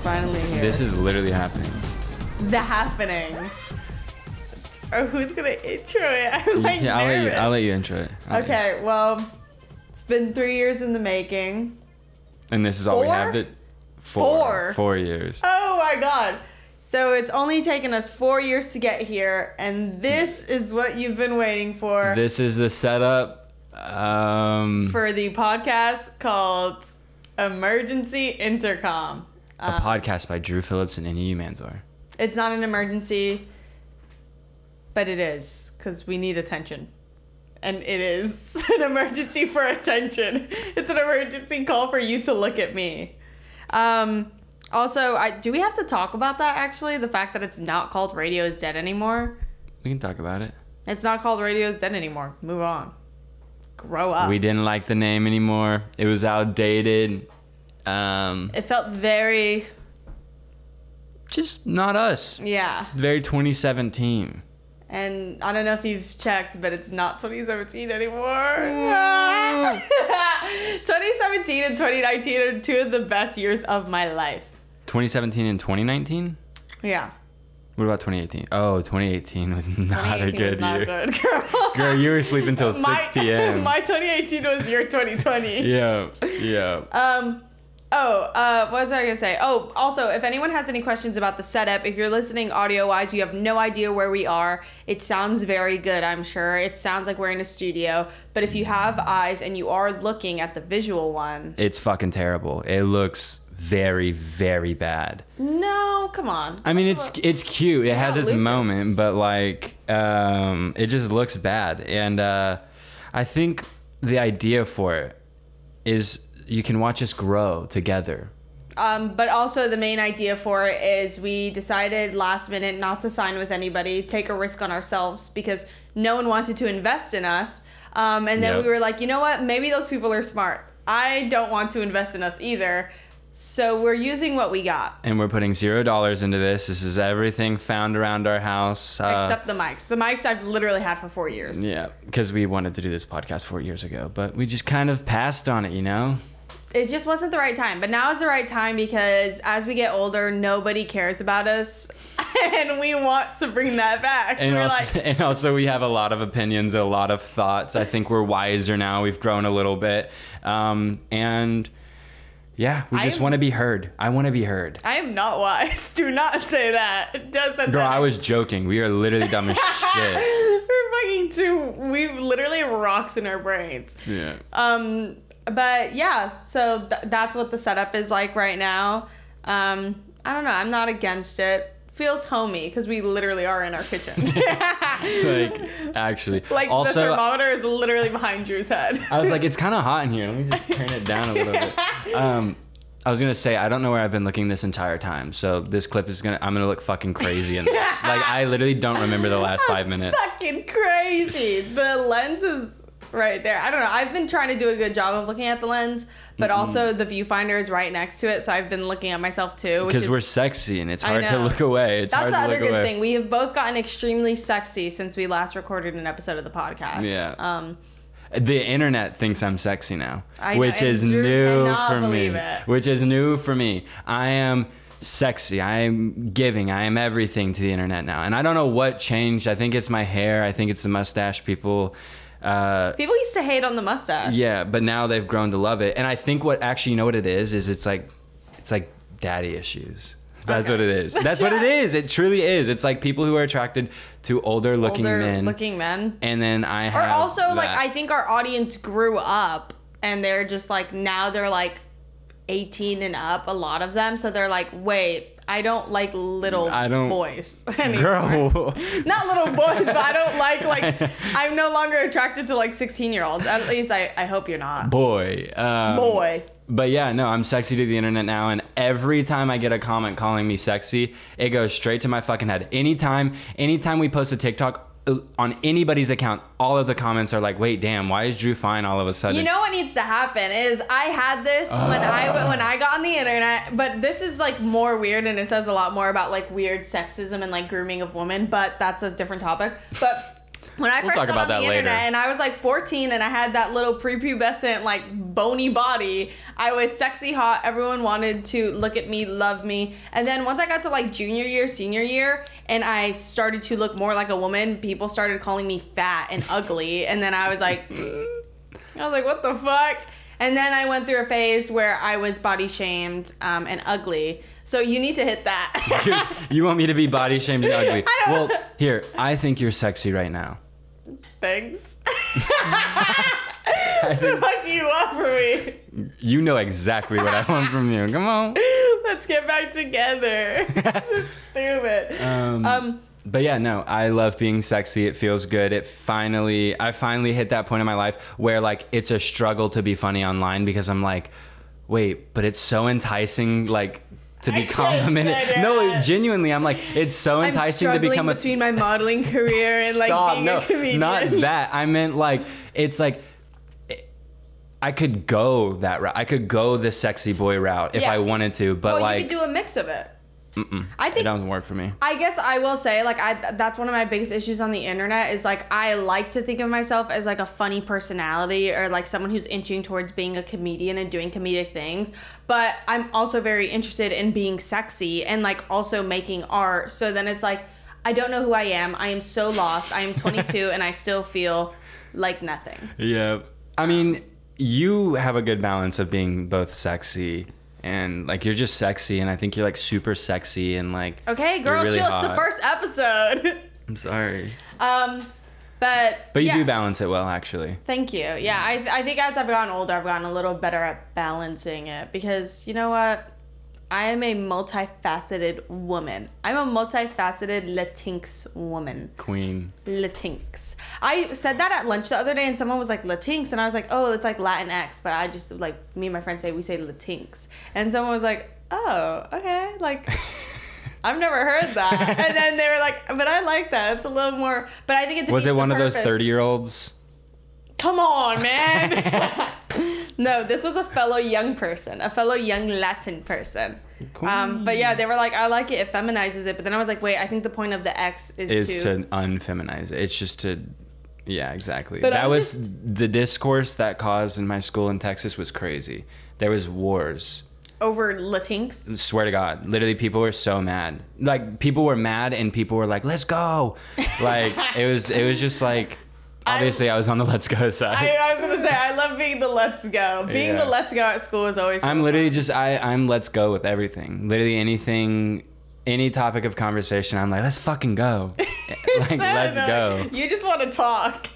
finally here. This is literally happening. The happening. Or who's gonna intro it? I'm like nervous. I'll let you intro it. Okay, well, it's been 3 years in the making. And this is all we have. Four. 4 years. Oh my god. So it's only taken us 4 years to get here, and this is what you've been waiting for. This is the setup for the podcast called Emergency Intercom. A podcast by Drew Phillips and Enya Manzor. It's not an emergency, but it is, because we need attention. And it is an emergency for attention. It's an emergency call for you to look at me. Also, do we have to talk about that, actually? The fact that it's not called Radio is Dead anymore? We can talk about it. It's not called Radio is Dead anymore. Move on. Grow up. We didn't like the name anymore. It was outdated. It felt very... just not us. Yeah. Very 2017. And I don't know if you've checked, but it's not 2017 anymore. 2017 and 2019 are two of the best years of my life. 2017 and 2019? Yeah. What about 2018? Oh, 2018 was not a good year. Good, girl. Girl, you were sleeping till 6 p.m. My 2018 was your 2020. Yeah. What was I going to say? Oh, also, if anyone has any questions about the setup, if you're listening audio-wise, you have no idea where we are. It sounds very good, I'm sure. It sounds like we're in a studio. But if you have eyes and you are looking at the visual one... it's fucking terrible. It looks very, very bad. No, come on. I mean, it's cute. It has its moment, but, like, it just looks bad. And I think the idea for it is... you can watch us grow together. But also the main idea for it is we decided last minute not to sign with anybody, take a risk on ourselves because no one wanted to invest in us. And then we were like, you know what? Maybe those people are smart. I don't want to invest in us either. So we're using what we got. And we're putting $0 into this. This is everything found around our house. Except the mics. The mics I've literally had for 4 years. Yeah, because we wanted to do this podcast 4 years ago, but we just kind of passed on it, you know? It just wasn't the right time. But now is the right time because as we get older, nobody cares about us. And we want to bring that back. And also we have a lot of opinions, a lot of thoughts. I think we're wiser now. We've grown a little bit. And yeah, we just want to be heard. I want to be heard. I am not wise. Do not say that. Girl, I was joking. We are literally dumb as shit. We're fucking we've literally rocks in our brains. Yeah. But yeah, so that's what the setup is like right now. I don't know. I'm not against it. Feels homey because we literally are in our kitchen. Like, actually. Like, also, the thermometer is literally behind Drew's head. I was like, it's kind of hot in here. Let me just turn it down a little bit. I was going to say, I don't know where I've been looking this entire time. So this clip is I'm going to look fucking crazy in this. Like, I literally don't remember the last 5 minutes. Fucking crazy. The lens is... right there. I don't know. I've been trying to do a good job of looking at the lens, but also the viewfinder is right next to it, so I've been looking at myself too. Because we're sexy and it's hard to look away. That's the other good thing. We have both gotten extremely sexy since we last recorded an episode of the podcast. Yeah. The internet thinks I'm sexy now, which is new for me. Which is new for me. I am sexy. I am giving. I am everything to the internet now. And I don't know what changed. I think it's my hair. I think it's the mustache. People used to hate on the mustache. Yeah, but now they've grown to love it. And I think what actually, you know what it is it's like daddy issues. That's what it is. That's what it is. It truly is. It's like people who are attracted to older looking men. And then I have like, I think our audience grew up and they're just like, now they're like 18 and up, a lot of them. So they're like, wait, I don't like little boys anymore. Girl. Not little boys, but I don't like I'm no longer attracted to like 16-year-olds. At least I hope you're not. Boy. But yeah, no, I'm sexy to the internet now, and every time I get a comment calling me sexy, it goes straight to my fucking head. Anytime we post a TikTok on anybody's account, all of the comments are like, wait, damn, why is Drew fine all of a sudden? You know what needs to happen is I had this when I got on the internet, but this is like more weird and it says a lot more about like weird sexism and like grooming of women, but that's a different topic. But when I first got on the internet and I was like 14 and I had that little prepubescent like bony body. I was sexy hot. Everyone wanted to look at me, love me. And then once I got to like junior year, senior year, and I started to look more like a woman, people started calling me fat and ugly. And then I was like, what the fuck? And then I went through a phase where I was body shamed and ugly. So you need to hit that. You want me to be body shamed and ugly? Well, here, I think you're sexy right now. Thanks. What the fuck do you want from me? You know exactly what I want from you. Come on. Let's get back together. Stupid. But yeah, no, I love being sexy. It feels good. I finally hit that point in my life where like it's a struggle to be funny online because I'm like, wait, but it's so enticing, like, to be complimented. No, genuinely, I'm like, it's so enticing to become between my modeling career and like being a comedian. Not that. I meant like, it's like, I could go that route. I could go the sexy boy route if I wanted to, but like, you could do a mix of it. I think it doesn't work for me. I guess I will say, like, that's one of my biggest issues on the internet is like I like to think of myself as like a funny personality or like someone who's inching towards being a comedian and doing comedic things, but I'm also very interested in being sexy and like also making art. So then it's like I don't know who I am. I am so lost. I am 22 and I still feel like nothing. Yeah. I mean, you have a good balance of being both sexy and like you're just sexy, and I think you're like super sexy and like okay, girl, really chill. Hot. It's the first episode. I'm sorry. But you do balance it well, actually. Thank you. Yeah, I think as I've gotten older, I've gotten a little better at balancing it because you know what? I am a multifaceted woman. I'm a multifaceted Latinx woman. Queen. Latinx. I said that at lunch the other day and someone was like Latinx and I was like, oh, it's like Latinx, but I just like, me and my friends we say Latinx. And someone was like, oh, okay. Like, I've never heard that. And then they were like, but I like that. It's a little more, but I think it defeats Was it one the of those purpose. 30-year-olds? Come on, man. No, this was a fellow young person, a fellow young Latin person. Cool. But yeah, they were like, I like it. It feminizes it. But then I was like, wait, I think the point of the X is to unfeminize it. It's just to, yeah, exactly. But that was the discourse that caused in my school in Texas was crazy. There was wars. Over Latinx? Swear to God. Literally, people were so mad. Like, people were mad and people were like, let's go. Like, it was just like... Obviously, I was on the let's go side. I was going to say, I love being the let's go. Being the let's go at school is always so I'm literally fun. I'm let's go with everything. Literally anything, any topic of conversation, I'm like, let's fucking go. Like, let's go. You just want to talk.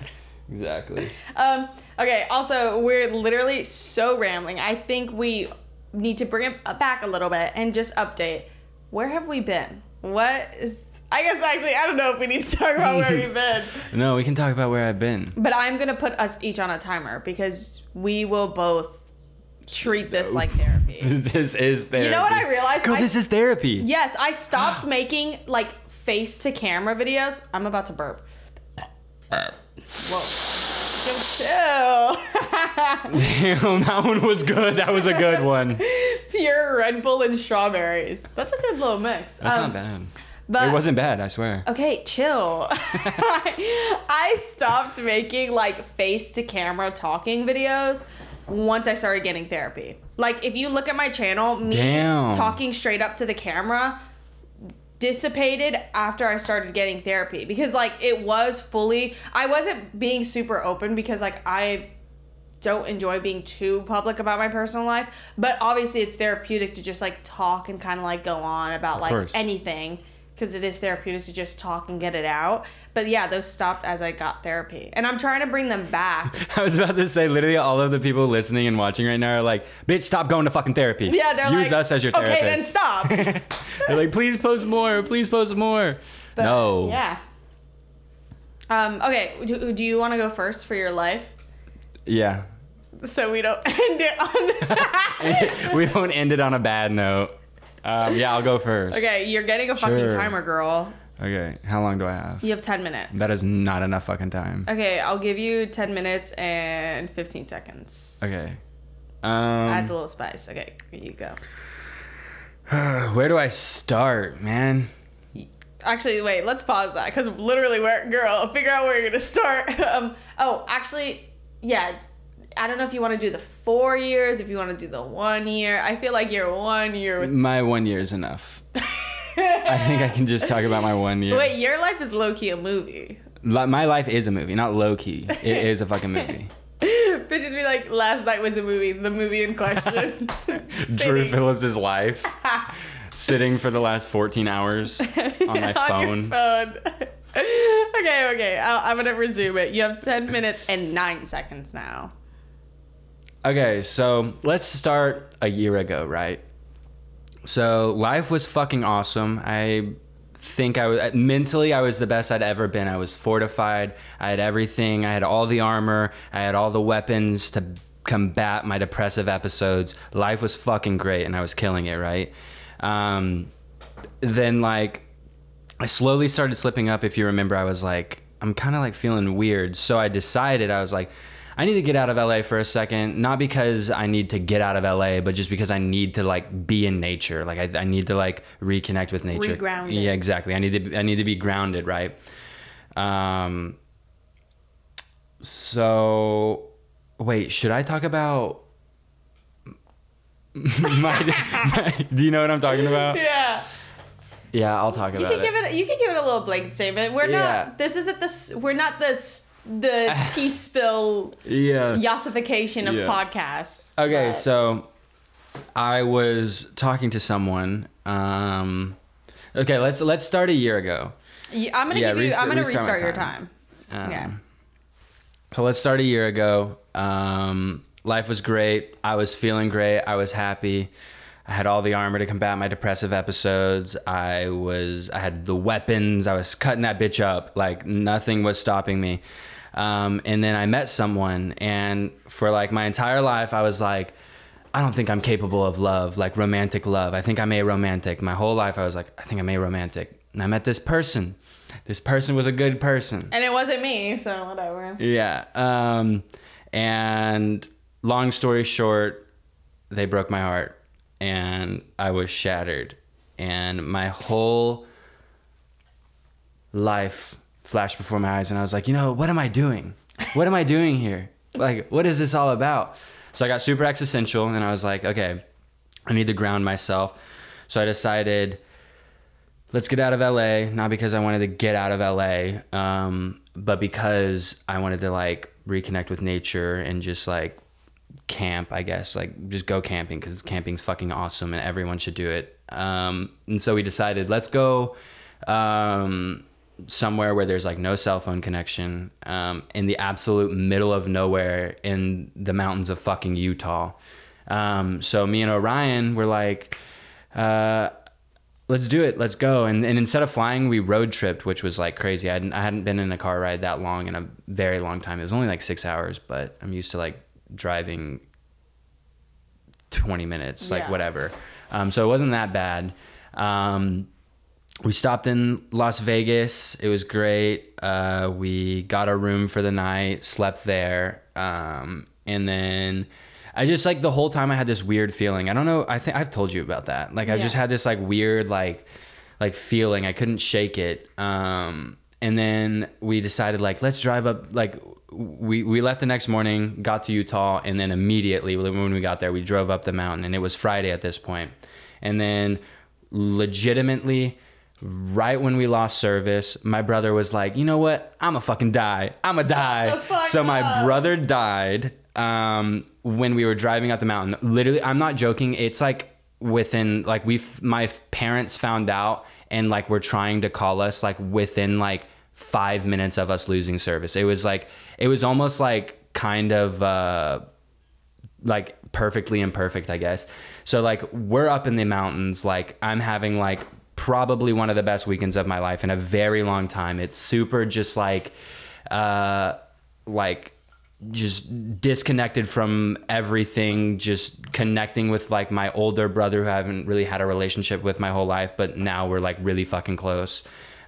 Exactly. Okay, also, we're literally so rambling. I think we need to bring it back a little bit and just update. Where have we been? What is... I guess actually, I don't know if we need to talk about where we've been. No, we can talk about where I've been. But I'm going to put us each on a timer because we will both treat this like therapy. This is therapy. You know what I realized? Girl, this is therapy. Yes, I stopped making like face to camera videos. I'm about to burp. Whoa. Chill. Damn, that one was good. That was a good one. Pure Red Bull and strawberries. That's a good little mix. That's not bad. But, it wasn't bad, I swear. Okay, chill. I stopped making like face to camera talking videos once I started getting therapy. Like if you look at my channel, me talking straight up to the camera dissipated after I started getting therapy because like it was fully, I wasn't being super open because like I don't enjoy being too public about my personal life, but obviously it's therapeutic to just like talk and kind of like go on about like anything. Because it is therapeutic to just talk and get it out. But yeah, those stopped as I got therapy. And I'm trying to bring them back. I was about to say, literally all of the people listening and watching right now are like, bitch, stop going to fucking therapy. Yeah, they're Use us as your therapist. Okay, then stop. They're like, please post more. Please post more. But, no. Yeah. Okay, do you want to go first for your life? Yeah. So we don't end it on... We won't end it on a bad note. Yeah, I'll go first. Okay, you're getting a fucking timer, girl. Okay, how long do I have? You have 10 minutes. That is not enough fucking time. Okay, I'll give you 10 minutes and 15 seconds. Okay. Adds a little spice. Okay, here you go. Where do I start, man? Actually, wait, let's pause that, because literally, girl, figure out where you're going to start. Oh, actually, yeah. I don't know if you want to do the 4 years, if you want to do the 1 year. I feel like your 1 year was... My 1 year is enough. I think I can just talk about my 1 year. Wait, your life is low-key a movie. My life is a movie, not low-key. It is a fucking movie. Bitches be like, last night was a movie. The movie in question. Drew Phillips' life. Sitting for the last 14 hours on my phone. Okay. I'm going to resume it. You have 10 minutes and 9 seconds now. Okay, so let's start a year ago, right? So life was fucking awesome. I think I was mentally, I was the best I'd ever been. I was fortified. I had everything. I had all the armor. I had all the weapons to combat my depressive episodes. Life was fucking great, and I was killing it, right? Then like I slowly started slipping up. If you remember, I was like, I'm kind of like feeling weird. So I decided, I was like, I need to get out of LA for a second, not because I need to get out of LA, but just because I need to like be in nature. Like I need to like reconnect with nature. Regrounded. Yeah, exactly. I need to be grounded, right? So wait, should I talk about do you know what I'm talking about? Yeah. Yeah, I'll talk about it. You can give it a little blanket statement. We're not the tea spill yassification of podcasts. Okay, so I was talking to someone. Okay, let's start a year ago. I'm gonna restart your time. Okay. So let's start a year ago. Life was great. I was feeling great. I was happy. I had all the armor to combat my depressive episodes. I had the weapons. I was cutting that bitch up. Like nothing was stopping me. And then I met someone, and for like my entire life, I was like, I don't think I'm capable of love, like romantic love. I think I'm aromantic. My whole life, I was like, I think I'm aromantic. And I met this person. This person was a good person. And it wasn't me, so whatever. Yeah. And long story short, they broke my heart, and I was shattered, and my whole life flashed before my eyes, and I was like, what am I doing? What am I doing here? Like, what is this all about? So I got super existential, and I was like, okay, I need to ground myself. So I decided, let's get out of LA, not because I wanted to get out of LA, but because I wanted to like reconnect with nature and just like camp, I guess, like just go camping, because camping's fucking awesome and everyone should do it. And so we decided, let's go somewhere where there's like no cell phone connection, in the absolute middle of nowhere in the mountains of fucking Utah. So me and Orion were like, let's do it. Let's go. And instead of flying, we road tripped, which was like crazy. I hadn't been in a car ride that long in a very long time. It was only like 6 hours, but I'm used to like driving 20 minutes, like whatever. So it wasn't that bad. We stopped in Las Vegas. It was great. We got a room for the night, slept there. And then I just like the whole time I had this weird feeling. I don't know. I think I've told you about that. Like I just had this like weird, like feeling. I couldn't shake it. And then we decided like, let's drive up. Like we left the next morning, got to Utah. And then immediately when we got there, we drove up the mountain, and it was Friday at this point. And then legitimately, right when we lost service, my brother was like, you know what? I'ma fucking die. I'ma die. So my brother died when we were driving up the mountain. Literally, I'm not joking. It's like within, like my parents found out and like were trying to call us like within like 5 minutes of us losing service. It was like, it was almost like kind of like perfectly imperfect, I guess. So like we're up in the mountains, like I'm having like probably one of the best weekends of my life in a very long time. It's super just like just disconnected from everything, just connecting with like my older brother who I haven't really had a relationship with my whole life, but now we're like really fucking close.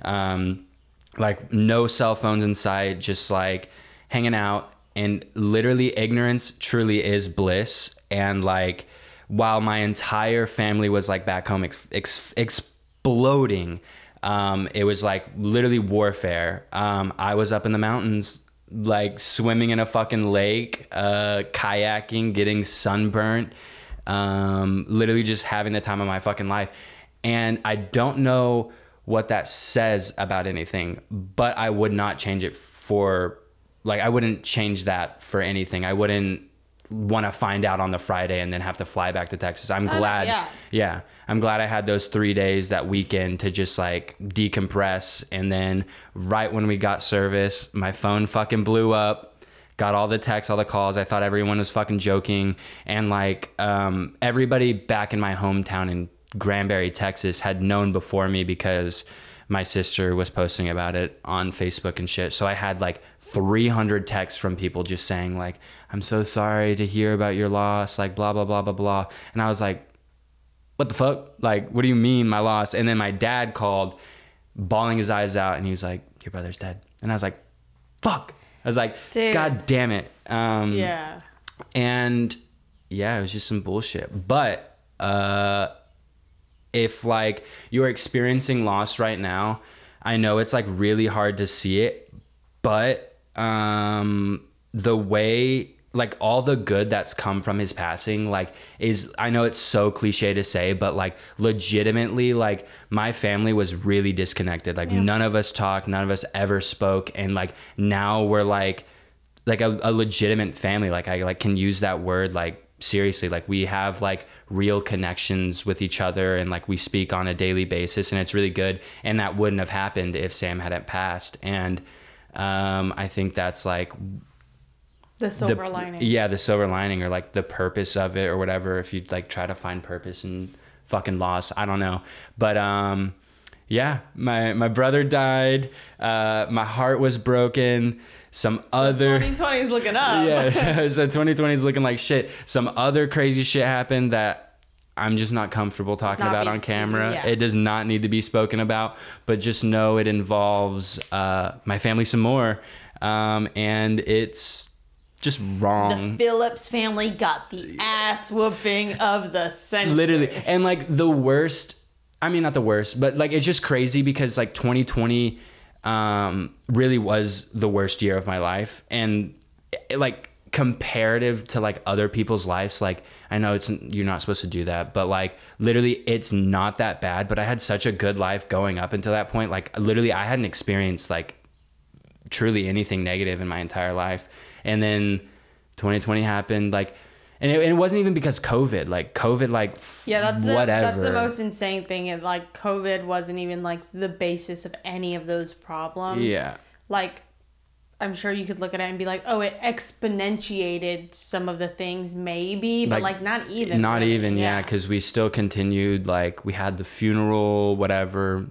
Like no cell phones in sight, just like hanging out, and literally ignorance truly is bliss. And like while my entire family was like back home exploding, it was like literally warfare. I was up in the mountains like swimming in a fucking lake, kayaking, getting sunburnt, literally just having the time of my fucking life. And I don't know what that says about anything, but I would not change it for, like, I wouldn't change that for anything. I wouldn't want to find out on the Friday and then have to fly back to Texas. I'm glad. Yeah. I'm glad I had those 3 days that weekend to just like decompress. And then right when we got service, my phone fucking blew up, got all the texts, all the calls. I thought everyone was fucking joking. And like, everybody back in my hometown in Granbury, Texas had known before me because my sister was posting about it on Facebook and shit. So I had like 300 texts from people just saying like, I'm so sorry to hear about your loss, like blah, blah, blah, blah, blah. And I was like, what the fuck? Like, what do you mean my loss? And then my dad called, bawling his eyes out, and he was like, your brother's dead. And I was like, fuck. I was like, dude, God damn it. Yeah. And yeah, it was just some bullshit. But if like you're experiencing loss right now, I know it's like really hard to see it, but the way, like all the good that's come from his passing, like is, I know it's so cliche to say, but like legitimately, like my family was really disconnected. Like none of us talked, none of us ever spoke. And like now we're like a legitimate family. Like I like can use that word like seriously. Like we have like real connections with each other, and like we speak on a daily basis, and it's really good. And that wouldn't have happened if Sam hadn't passed. And I think that's like the silver lining. Yeah, the silver lining, or like the purpose of it, or whatever. If you like try to find purpose in fucking loss, I don't know. But yeah, my brother died. My heart was broken. So other 2020 is looking up. Yeah, so 2020 is looking like shit. Some other crazy shit happened that I'm just not comfortable talking about on camera. Yeah. It does not need to be spoken about, but just know it involves my family some more, and it's just wrong. The Phillips family got the ass whooping of the century. Literally. And like the worst, I mean, not the worst, but like it's just crazy because like 2020 really was the worst year of my life. And like comparative to like other people's lives, like I know you're not supposed to do that, but like literally it's not that bad. But I had such a good life going up until that point. Like literally I hadn't experienced like truly anything negative in my entire life. And then 2020 happened, like, and it wasn't even because COVID, like that's the most insane thing. And like COVID wasn't even like the basis of any of those problems. Yeah. Like, I'm sure you could look at it and be like, oh, it exponentiated some of the things maybe, but like not even. Not really. Even, yeah, because we still continued, like we had the funeral, whatever.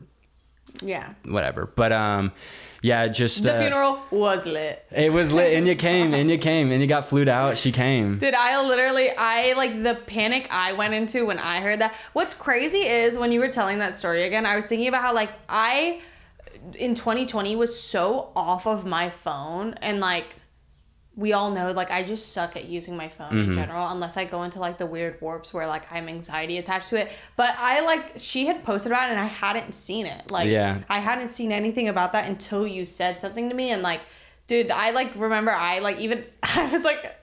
Yeah. Whatever. But yeah, just the funeral was lit. It was lit. Enya came. Enya got flued out. She came. Did I like the panic I went into when I heard that. What's crazy is when you were telling that story again, I was thinking about how like I in 2020 was so off of my phone, and like we all know like I just suck at using my phone in general, unless I go into like the weird warps where like I'm anxiety attached to it. But I like, she had posted about it and I hadn't seen it. Like I hadn't seen anything about that until you said something to me. And like, dude, I like remember I was like,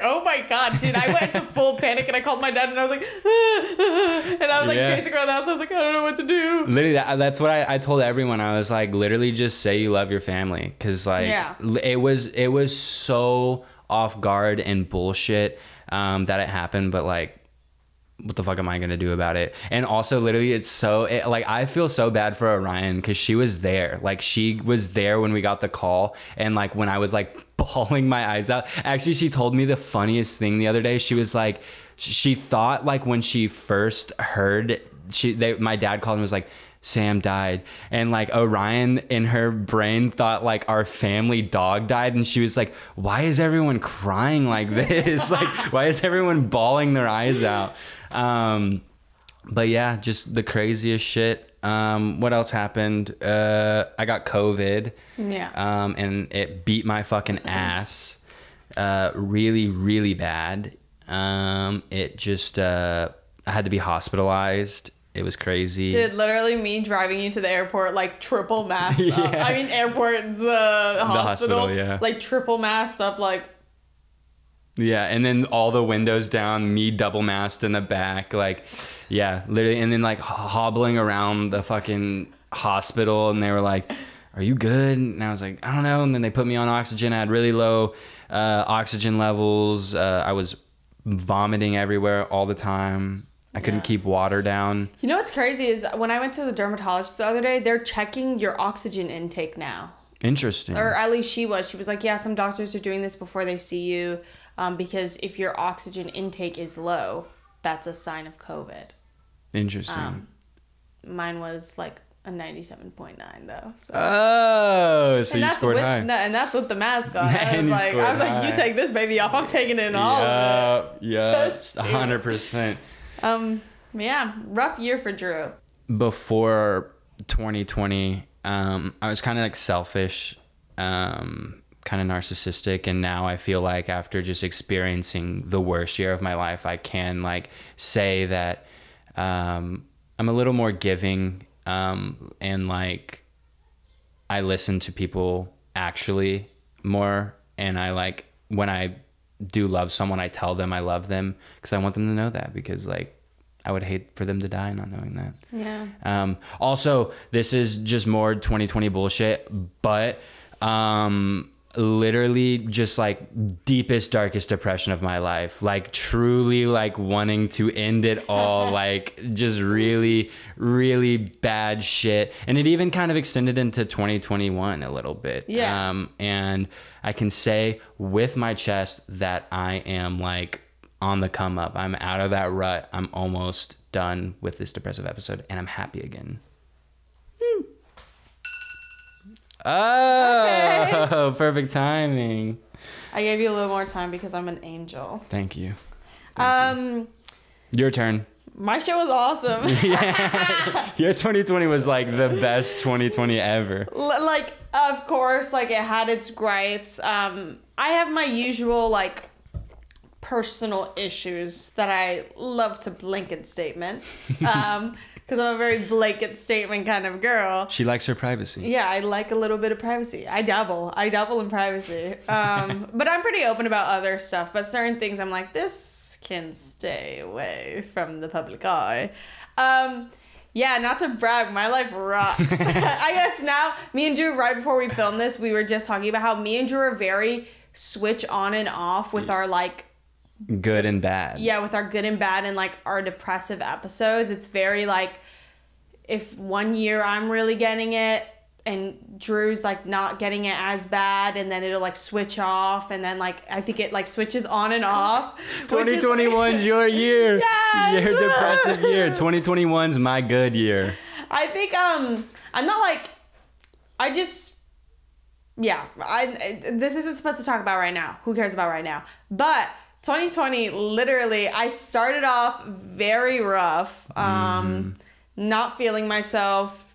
oh my God, dude, I went into full panic and I called my dad and I was like, and I was like pacing around the house. I was like, I don't know what to do. Literally, that's what I told everyone. I was like, literally just say you love your family. Cause like it was so off guard and bullshit that it happened. But like, what the fuck am I gonna do about it? And also literally like I feel so bad for Orion because she was there. Like she was there when we got the call, and like when I was like bawling my eyes out. Actually, she told me the funniest thing the other day. She was like, she thought like when she first heard my dad called and was like, Sam died, and like Orion in her brain thought like our family dog died, and she was like, why is everyone crying like this? Like why is everyone bawling their eyes out? But yeah, just the craziest shit. What else happened? I got COVID. Yeah. And it beat my fucking ass. Really, really bad. It just I had to be hospitalized It was crazy. Dude, literally me driving you to the airport, like triple masked up. I mean, airport, the hospital, yeah. like triple masked up, like. Yeah, and then all the windows down, me double masked in the back, like, yeah, literally, and then like hobbling around the fucking hospital, and they were like, "Are you good?" And I was like, "I don't know." And then they put me on oxygen. I had really low oxygen levels. I was vomiting everywhere all the time. I couldn't keep water down. You know what's crazy is when I went to the dermatologist the other day, they're checking your oxygen intake now. Interesting. Or at least she was. She was like, yeah, some doctors are doing this before they see you because if your oxygen intake is low, that's a sign of COVID. Interesting. Mine was like a 97.9 though. So. Oh, so you scored high. No, and that's with the mask on. I was like, you take this baby off. I'm taking it in all of it. Yeah, so 100%. Yeah, rough year for Drew. Before 2020, I was kind of like selfish, kind of narcissistic, and now I feel like after just experiencing the worst year of my life, I can like say that I'm a little more giving, and like I listen to people actually more, and I like when I do love someone, I tell them I love them because I want them to know that, because like I would hate for them to die not knowing that. Yeah. Also, this is just more 2020 bullshit, but literally just like deepest, darkest depression of my life, like truly like wanting to end it all, like just really, really bad shit. And it even kind of extended into 2021 a little bit. Yeah. And I can say with my chest that I am like on the come up. I'm out of that rut. I'm almost done with this depressive episode, and I'm happy again. Oh, okay. Perfect timing. I gave you a little more time because I'm an angel. Thank you. Your turn. My show was awesome. Yeah. Your 2020 was like the best 2020 ever. Like, of course, like it had its gripes. I have my usual like personal issues that I love to blanket statement. Because I'm a very blanket statement kind of girl. She likes her privacy. Yeah, I like a little bit of privacy. I dabble in privacy. But I'm pretty open about other stuff. But certain things I'm like, this can stay away from the public eye. Yeah, not to brag, my life rocks. I guess now, me and Drew, right before we filmed this, we were just talking about how me and Drew are very switch on and off with our like, good and bad. Yeah, with our good and bad and like our depressive episodes. It's very like if one year I'm really getting it and Drew's like not getting it as bad, and then it'll like switch off, and then like I think it like switches on and off. 2021's your year. Yeah, your depressive year. 2021's my good year. I think I'm not like this isn't supposed to talk about right now. Who cares about right now? But 2020, literally, I started off very rough, not feeling myself,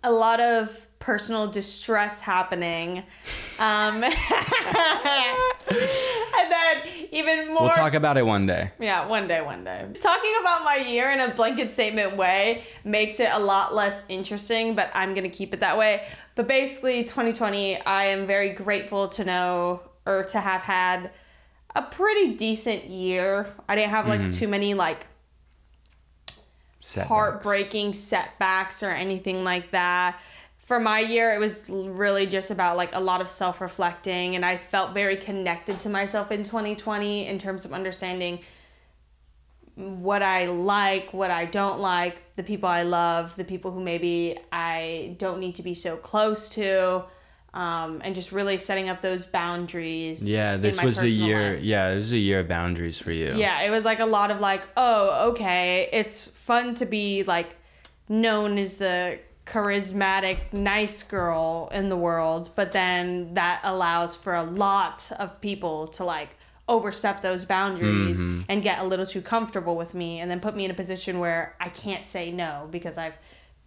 a lot of personal distress happening, and then even more... We'll talk about it one day. Yeah, one day. Talking about my year in a blanket statement way makes it a lot less interesting, but I'm going to keep it that way. But basically, 2020, I am very grateful to know, or to have had a pretty decent year. I didn't have like too many like heartbreaking setbacks or anything like that. For my year, it was really just about like a lot of self-reflecting, and I felt very connected to myself in 2020 in terms of understanding what I like, what I don't like, the people I love, the people who maybe I don't need to be so close to. And just really setting up those boundaries. Yeah, this was the year. Yeah, this was a year of boundaries for you. Yeah, it was like a lot of like, oh, okay, it's fun to be like known as the charismatic, nice girl in the world, but then that allows for a lot of people to like overstep those boundaries and get a little too comfortable with me, and then put me in a position where I can't say no because I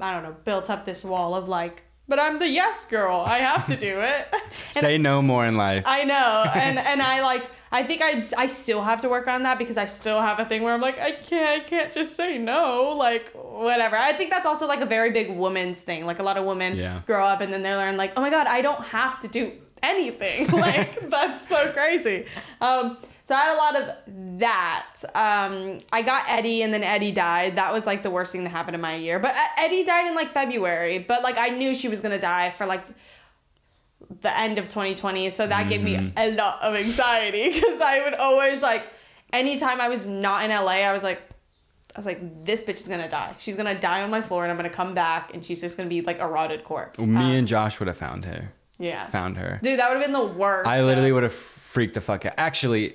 don't know, built up this wall of like, but I'm the yes girl. I have to do it. Say no more in life. I know. And I like, I think I still have to work on that because I still have a thing where I'm like, I can't just say no, like, whatever. I think that's also like a very big woman's thing. Like a lot of women grow up and then they learn like, oh my God, I don't have to do anything. Like, that's so crazy. So I had a lot of that. I got Eddie and then Eddie died. That was like the worst thing that happened in my year. But Eddie died in like February. But like I knew she was going to die for like the end of 2020. So that gave me a lot of anxiety because I would always like, anytime I was not in LA, I was like, this bitch is going to die. She's going to die on my floor and I'm going to come back and she's just going to be like a rotted corpse. Me and Josh would have found her. Yeah. Found her. Dude, that would have been the worst. I literally would have freaked the fuck out. Actually,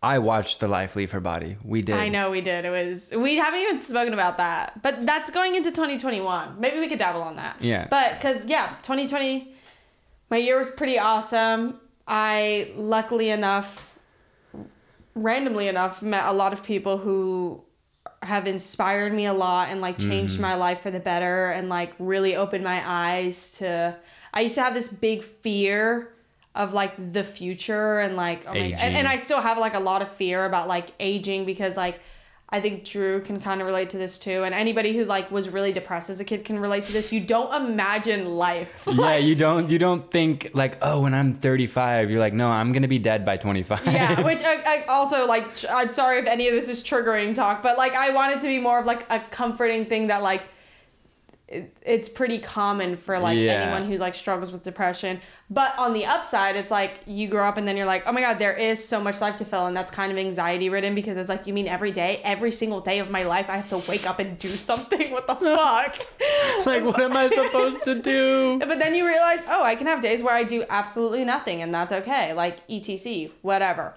I watched the life leave her body. We did. I know we did. We haven't even spoken about that. But that's going into 2021. Maybe we could dabble on that. Yeah. But, because, 2020, my year was pretty awesome. I, randomly enough, met a lot of people who have inspired me a lot and, like, changed my life for the better and, like, really opened my eyes to... I used to have this big fear of like the future and like, oh my God. And I still have like a lot of fear about like aging because like I think Drew can kind of relate to this too, and anybody who like was really depressed as a kid can relate to this. You don't imagine life. Yeah, you don't think like, oh, when I'm 35, you're like, no, I'm gonna be dead by 25. Yeah, which I also like. I'm sorry if any of this is triggering talk, but like I want it to be more of like a comforting thing that like. It's pretty common for like anyone who like struggles with depression. But on the upside, it's like you grow up and then you're like, oh my God, there is so much life to fill. And that's kind of anxiety ridden because it's like, you mean every single day of my life, I have to wake up and do something? What the fuck? Like, what am I supposed to do? But then you realize, oh, I can have days where I do absolutely nothing and that's okay. Like etc, whatever.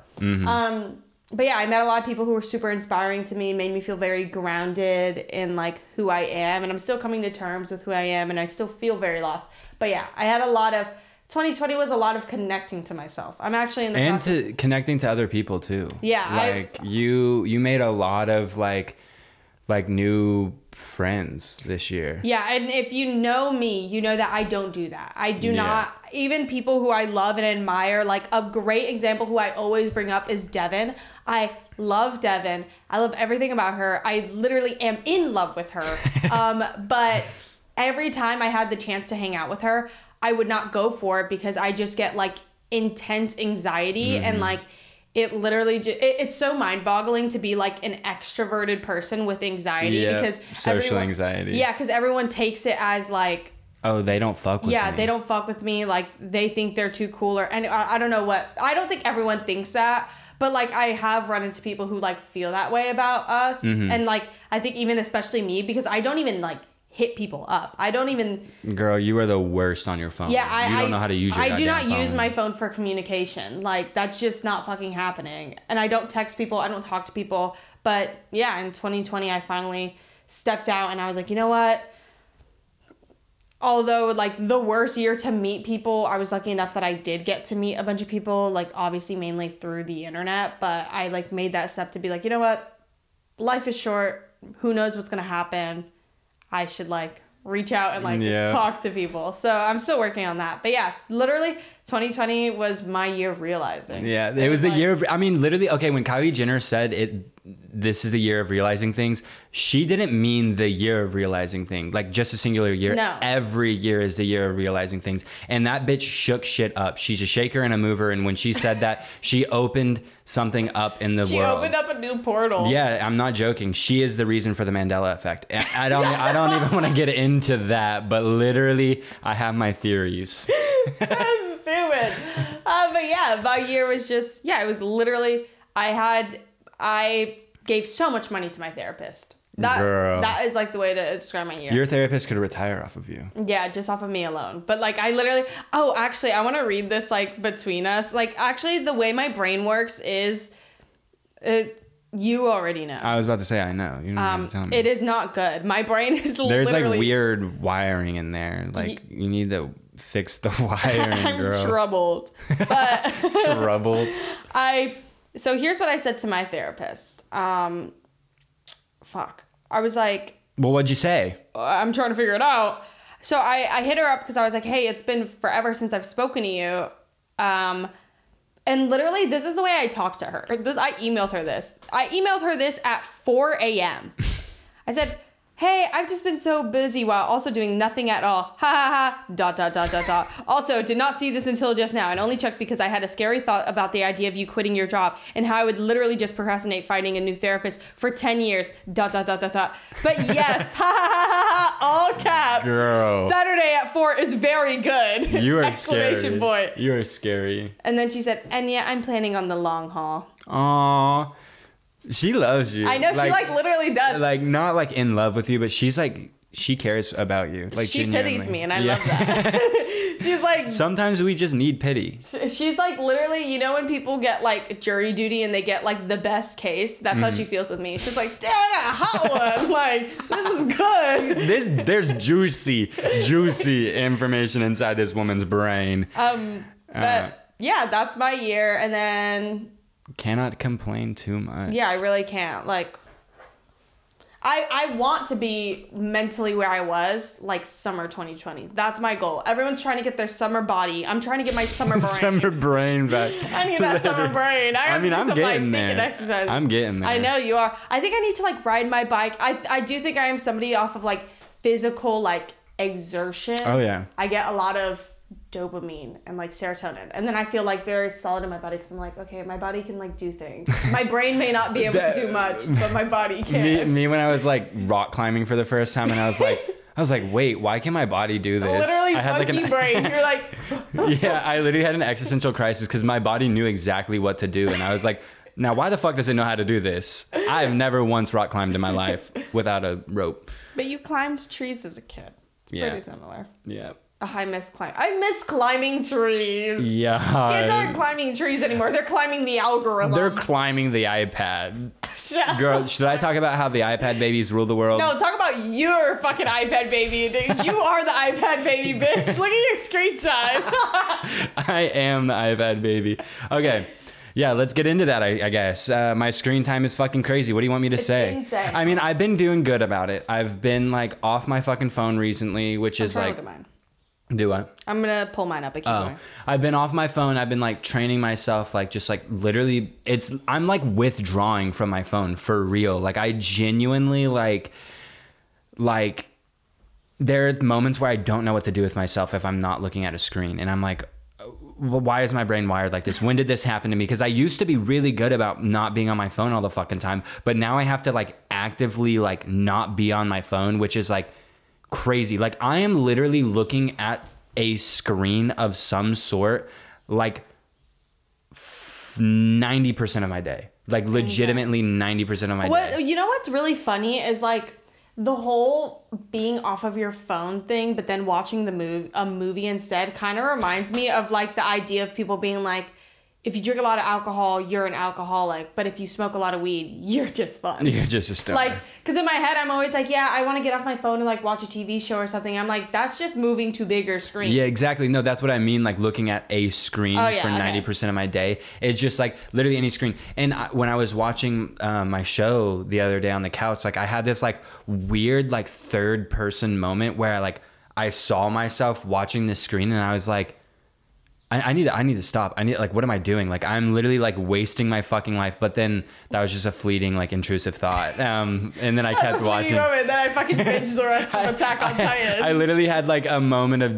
But yeah, I met a lot of people who were super inspiring to me, made me feel very grounded in like who I am. And I'm still coming to terms with who I am and I still feel very lost. But yeah, I had 2020 was a lot of connecting to myself. I'm actually in the process. And to connecting to other people too. Yeah. Like you made a lot of like new friends this year. Yeah, and if you know me, you know that I don't do that. I do not, even people who I love and admire, like a great example who I always bring up is Devin. I love Devin. I love everything about her. I literally am in love with her. But every time I had the chance to hang out with her, I would not go for it because I just get like intense anxiety and like it literally it's so mind-boggling to be like an extroverted person with anxiety because social anxiety. Yeah, because everyone takes it as like, oh, they don't fuck with me. Yeah, they don't fuck with me. Like they think they're too cool and I don't know what. I don't think everyone thinks that, but like I have run into people who like feel that way about us, and like I think even especially me because I don't even like hit people up. I don't even... Girl, you are the worst on your phone. Yeah, you don't know how to use your I do not phone. use my phone for communication. Like, that's just not fucking happening. And I don't text people. I don't talk to people. But, yeah, in 2020, I finally stepped out and I was like, you know what? Although, like, the worst year to meet people, I was lucky enough that I did get to meet a bunch of people, like, obviously mainly through the internet. But I, like, made that step to be like, you know what? Life is short. Who knows what's going to happen? I should like reach out and like talk to people. So I'm still working on that. But yeah, literally 2020 was my year of realizing. Yeah, it was the year of, I mean, literally, okay, when Kylie Jenner said this is the year of realizing things, she didn't mean the year of realizing things, like just a singular year. No. Every year is the year of realizing things. And that bitch shook shit up. She's a shaker and a mover. And when she said that, she opened something up in the world. She opened up a new portal. Yeah, I'm not joking. She is the reason for the Mandela effect. I don't even want to get into that, but literally, I have my theories. That's stupid. But yeah, my year was just, it was literally, I gave so much money to my therapist. That is like the way to describe my year. Your therapist could retire off of you. Yeah, just off of me alone. But like I literally, actually I want to read this like between us. Like actually the way my brain works is, you already know. I was about to say I know. You don't have to tell me. It is not good. My brain is literally. There's like weird wiring in there. Like you need to fix the wiring, girl. I'm troubled. But troubled. So here's what I said to my therapist. I was like... Well, what'd you say? I'm trying to figure it out. So I hit her up because I was like, hey, it's been forever since I've spoken to you. And And literally, this is the way I talked to her. I emailed her this. I emailed her this at 4 a.m. I said, hey, I've just been so busy while also doing nothing at all. Ha ha ha. ... Also, did not see this until just now and only checked because I had a scary thought about the idea of you quitting your job and how I would literally just procrastinate finding a new therapist for 10 years. ... But yes, ha ha ha, all caps. Girl. Saturday at 4 is very good. You are Exclamation scary. point. You are scary. And then she said, Enya, I'm planning on the long haul. Aww. She loves you. I know, she like literally does. Like not like in love with you, but she's like, she cares about you. Like she genuinely. pities me and I love that. She's like, sometimes we just need pity. She's like literally, you know, when people get like jury duty and they get like the best case, that's how she feels with me. She's like, damn, I got a hot one. Like, this is good. There's juicy information inside this woman's brain. But yeah, that's my year. And then cannot complain too much. Yeah, I really can't. Like, I want to be mentally where I was like summer 2020. That's my goal. Everyone's trying to get their summer body. I'm trying to get my summer brain. Summer brain back. I need that summer brain. I mean, I'm getting there. Exercise. I'm getting there. I know you are. I think I need to like ride my bike. I do think I am somebody off of like physical like exertion. Oh yeah. I get a lot of dopamine and like serotonin, and then I feel like very solid in my body because I'm like, okay, my body can like do things. My brain may not be able to do much, but my body can. Me when I was like rock climbing for the first time, and I was like, wait, why can my body do this? Literally, I had monkey brain. You're like, yeah, I literally had an existential crisis because my body knew exactly what to do, and I was like, now why the fuck does it know how to do this? I've never once rock climbed in my life without a rope. But you climbed trees as a kid. It's pretty similar. Yeah. I miss climbing trees. Yeah. Kids aren't climbing trees anymore. They're climbing the algorithm. They're climbing the iPad. Girl, should I talk about how the iPad babies rule the world? No, talk about your fucking iPad baby. You are the iPad baby, bitch. Look at your screen time. I am the iPad baby. Okay. Yeah, let's get into that, I guess. My screen time is fucking crazy. What do you want me to say? It's insane. I mean, I've been doing good about it. I've been like off my fucking phone recently, which is like... Look at mine. Do what? I'm gonna pull mine up. I've been off my phone. I've been like training myself, like just like literally I'm like withdrawing from my phone for real. Like I genuinely like there are moments where I don't know what to do with myself if I'm not looking at a screen, and I'm like, why is my brain wired like this? When did this happen to me? Because I used to be really good about not being on my phone all the fucking time, but now I have to like actively like not be on my phone, which is like crazy. Like I am literally looking at a screen of some sort like 90% of my day. Like legitimately 90% of my day. You know what's really funny is like the whole being off of your phone thing, but then watching a movie instead kind of reminds me of like the idea of people being like, if you drink a lot of alcohol, you're an alcoholic. But if you smoke a lot of weed, you're just fun. You're just a stoner. Like, because in my head, I'm always like, yeah, I want to get off my phone and like watch a TV show or something. I'm like, that's just moving to bigger screen. Yeah, exactly. No, that's what I mean. Like looking at a screen for 90% of my day. It's just like literally any screen. And when I was watching my show the other day on the couch, like I had this like weird like third person moment where I saw myself watching this screen and I was like, I need to stop. I need, like, what am I doing? Like, I'm literally like wasting my fucking life. But then that was just a fleeting, like, intrusive thought. And then I kept watching. Moment. Then I fucking binged the rest of Attack on Titan. I literally had like a moment of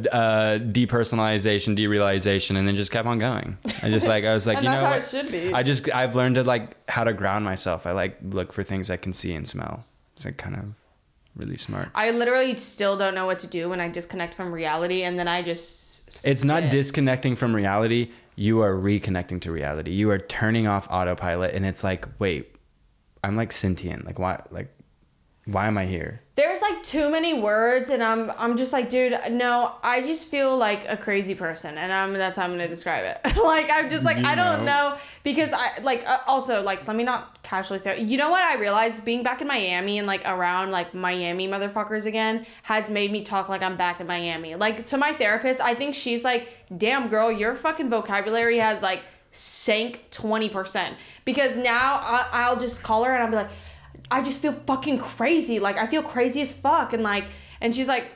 depersonalization, derealization, and then just kept on going. I was like, and you know that's how it should be. I've learned to like how to ground myself. I like look for things I can see and smell. It's like kind of really smart. I literally still don't know what to do when I disconnect from reality, and then I just It's not disconnecting from reality. You are reconnecting to reality. You are turning off autopilot, and it's like, wait, I'm like sentient. Like why am I here? There's like too many words, and I'm just like, dude, no, I just feel like a crazy person, and that's how I'm gonna describe it. Like I'm just like I don't know because I like also like let me not casually throw. You know what I realized being back in Miami and like around like Miami motherfuckers again has made me talk like I'm back in Miami. Like to my therapist, I think she's like, damn girl, your fucking vocabulary has like sank 20% because now I'll just call her and I'll be like, I just feel fucking crazy. Like, I feel crazy as fuck. And she's like,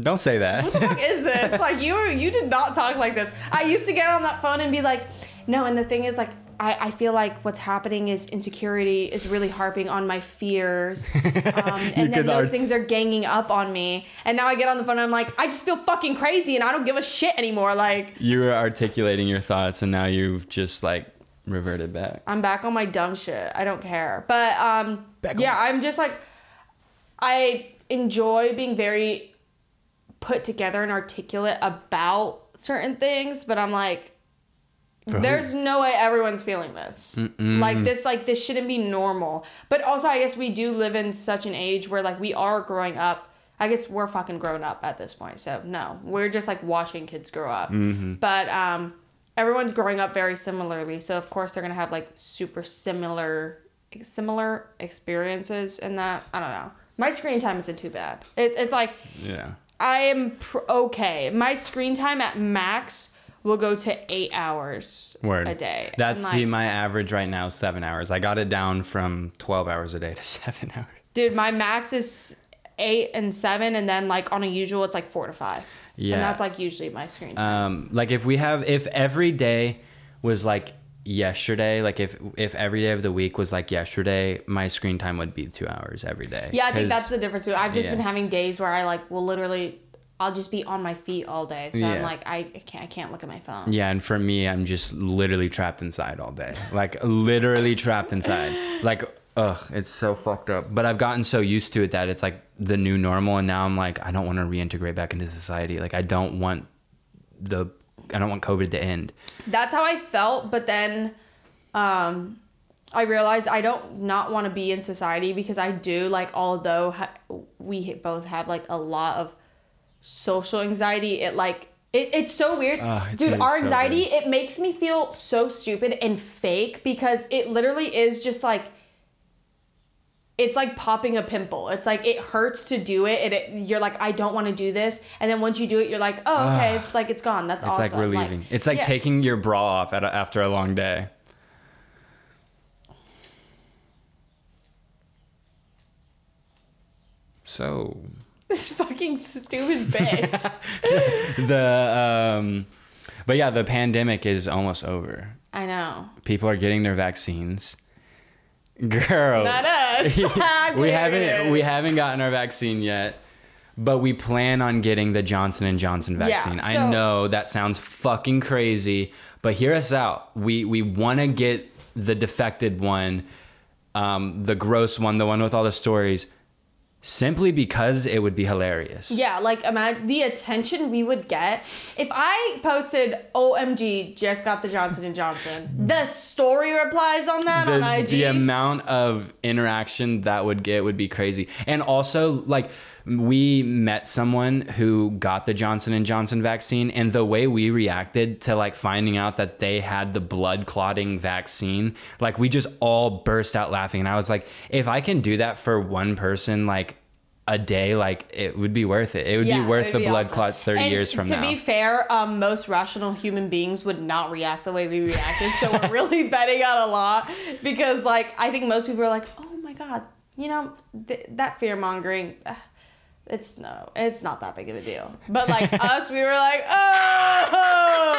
don't say that. What the fuck is this? Like, you did not talk like this. I used to get on that phone and be like, No, and the thing is, like, I feel like what's happening is insecurity is really harping on my fears. And then those things are ganging up on me. And now I get on the phone and I'm like, I just feel fucking crazy and I don't give a shit anymore. Like, you were articulating your thoughts and now you've just like reverted back. I'm back on my dumb shit. I don't care. But I'm just like, I enjoy being very put together and articulate about certain things, but I'm like, there's no way everyone's feeling this. Like this shouldn't be normal. But also, I guess we do live in such an age where like we are growing up. I guess we're fucking grown up at this point. So no, we're just like watching kids grow up. But everyone's growing up very similarly. So of course they're gonna have like super similar experiences in that. I don't know. My screen time isn't too bad. It's like, yeah, I am okay. My screen time at max will go to 8 hours a day. That's, like, my average right now is 7 hours. I got it down from 12 hours a day to 7 hours. Dude, my max is 8 and 7, and then like on a usual it's like 4 to 5. Yeah. And that's like usually my screen time. Like if every day was like yesterday, like if every day of the week was like yesterday, my screen time would be 2 hours every day. Yeah, I think that's the difference too. I've just been having days where I like will literally, I'll just be on my feet all day. So I'm like, I can't look at my phone. Yeah, and for me, I'm just literally trapped inside all day. Like literally trapped inside. Like, ugh, it's so fucked up. But I've gotten so used to it that it's like the new normal, and now I'm like, I don't want to reintegrate back into society. Like I don't want COVID to end. That's how I felt, but then I realized I don't not want to be in society because I do, like, although we both have like a lot of social anxiety, it's so weird. Dude, our anxiety, it makes me feel so stupid and fake because it literally is just like, it's like popping a pimple. It's like, it hurts to do it, and you're like, I don't want to do this. And then once you do it, you're like, oh, okay, like it's gone. That's awesome. It's like relieving. It's like taking your bra off after a long day. So... This fucking stupid bitch. But yeah, the pandemic is almost over. I know. People are getting their vaccines. Girl. Not us. we haven't gotten our vaccine yet, but we plan on getting the Johnson & Johnson vaccine. Yeah, I know that sounds fucking crazy, but hear us out. We want to get the defected one, the gross one, the one with all the stories, simply because it would be hilarious. Yeah, like imagine the attention we would get if I posted, OMG, just got the Johnson & Johnson. The story replies on that on IG. The amount of interaction that would get would be crazy. And also, like, we met someone who got the Johnson & Johnson vaccine, and the way we reacted to like finding out that they had the blood clotting vaccine, like we just all burst out laughing. And I was like, if I can do that for one person, like a day, like it would be worth it. It would be worth the blood clots 30 years from now. To be fair, most rational human beings would not react the way we reacted. So we're really betting on a lot because like, I think most people are like, oh my God, you know, that fear mongering, it's not that big of a deal. But like us, we were like, oh,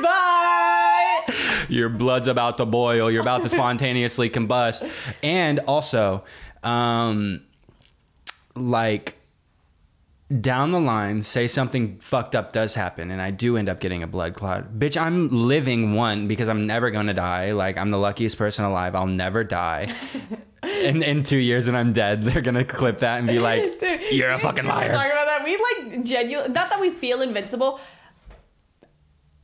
bye. Your blood's about to boil. You're about to spontaneously combust. And also, like down the line, say something fucked up does happen and I do end up getting a blood clot. Bitch, I'm living one because I'm never going to die. Like I'm the luckiest person alive. I'll never die. In 2 years and I'm dead, they're gonna clip that and be like, dude, you're a fucking liar. Talking about that, we like genuine, not that we feel invincible.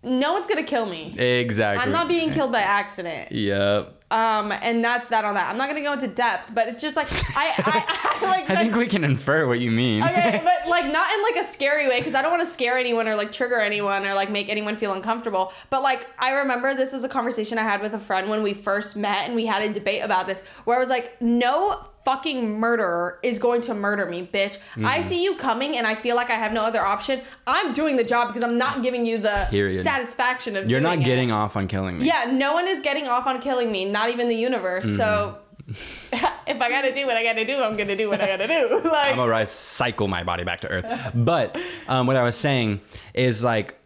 No one's gonna kill me. Exactly. I'm not being killed by accident. Yep. And that's that on that. I'm not gonna go into depth, but it's just like I like. I think we can infer what you mean. Okay, but like not in like a scary way, because I don't want to scare anyone or like trigger anyone or like make anyone feel uncomfortable. But like I remember this was a conversation I had with a friend when we first met, and we had a debate about this where I was like, no fucking murderer is going to murder me, bitch. I see you coming and I feel like I have no other option. I'm doing the job because I'm not giving you the satisfaction of doing it. You're not getting off on killing me. Yeah, no one is getting off on killing me, not even the universe. So if I gotta do what I gotta do, I'm gonna do what I gotta do. Like, I'm gonna recycle my body back to Earth. But what I was saying is like,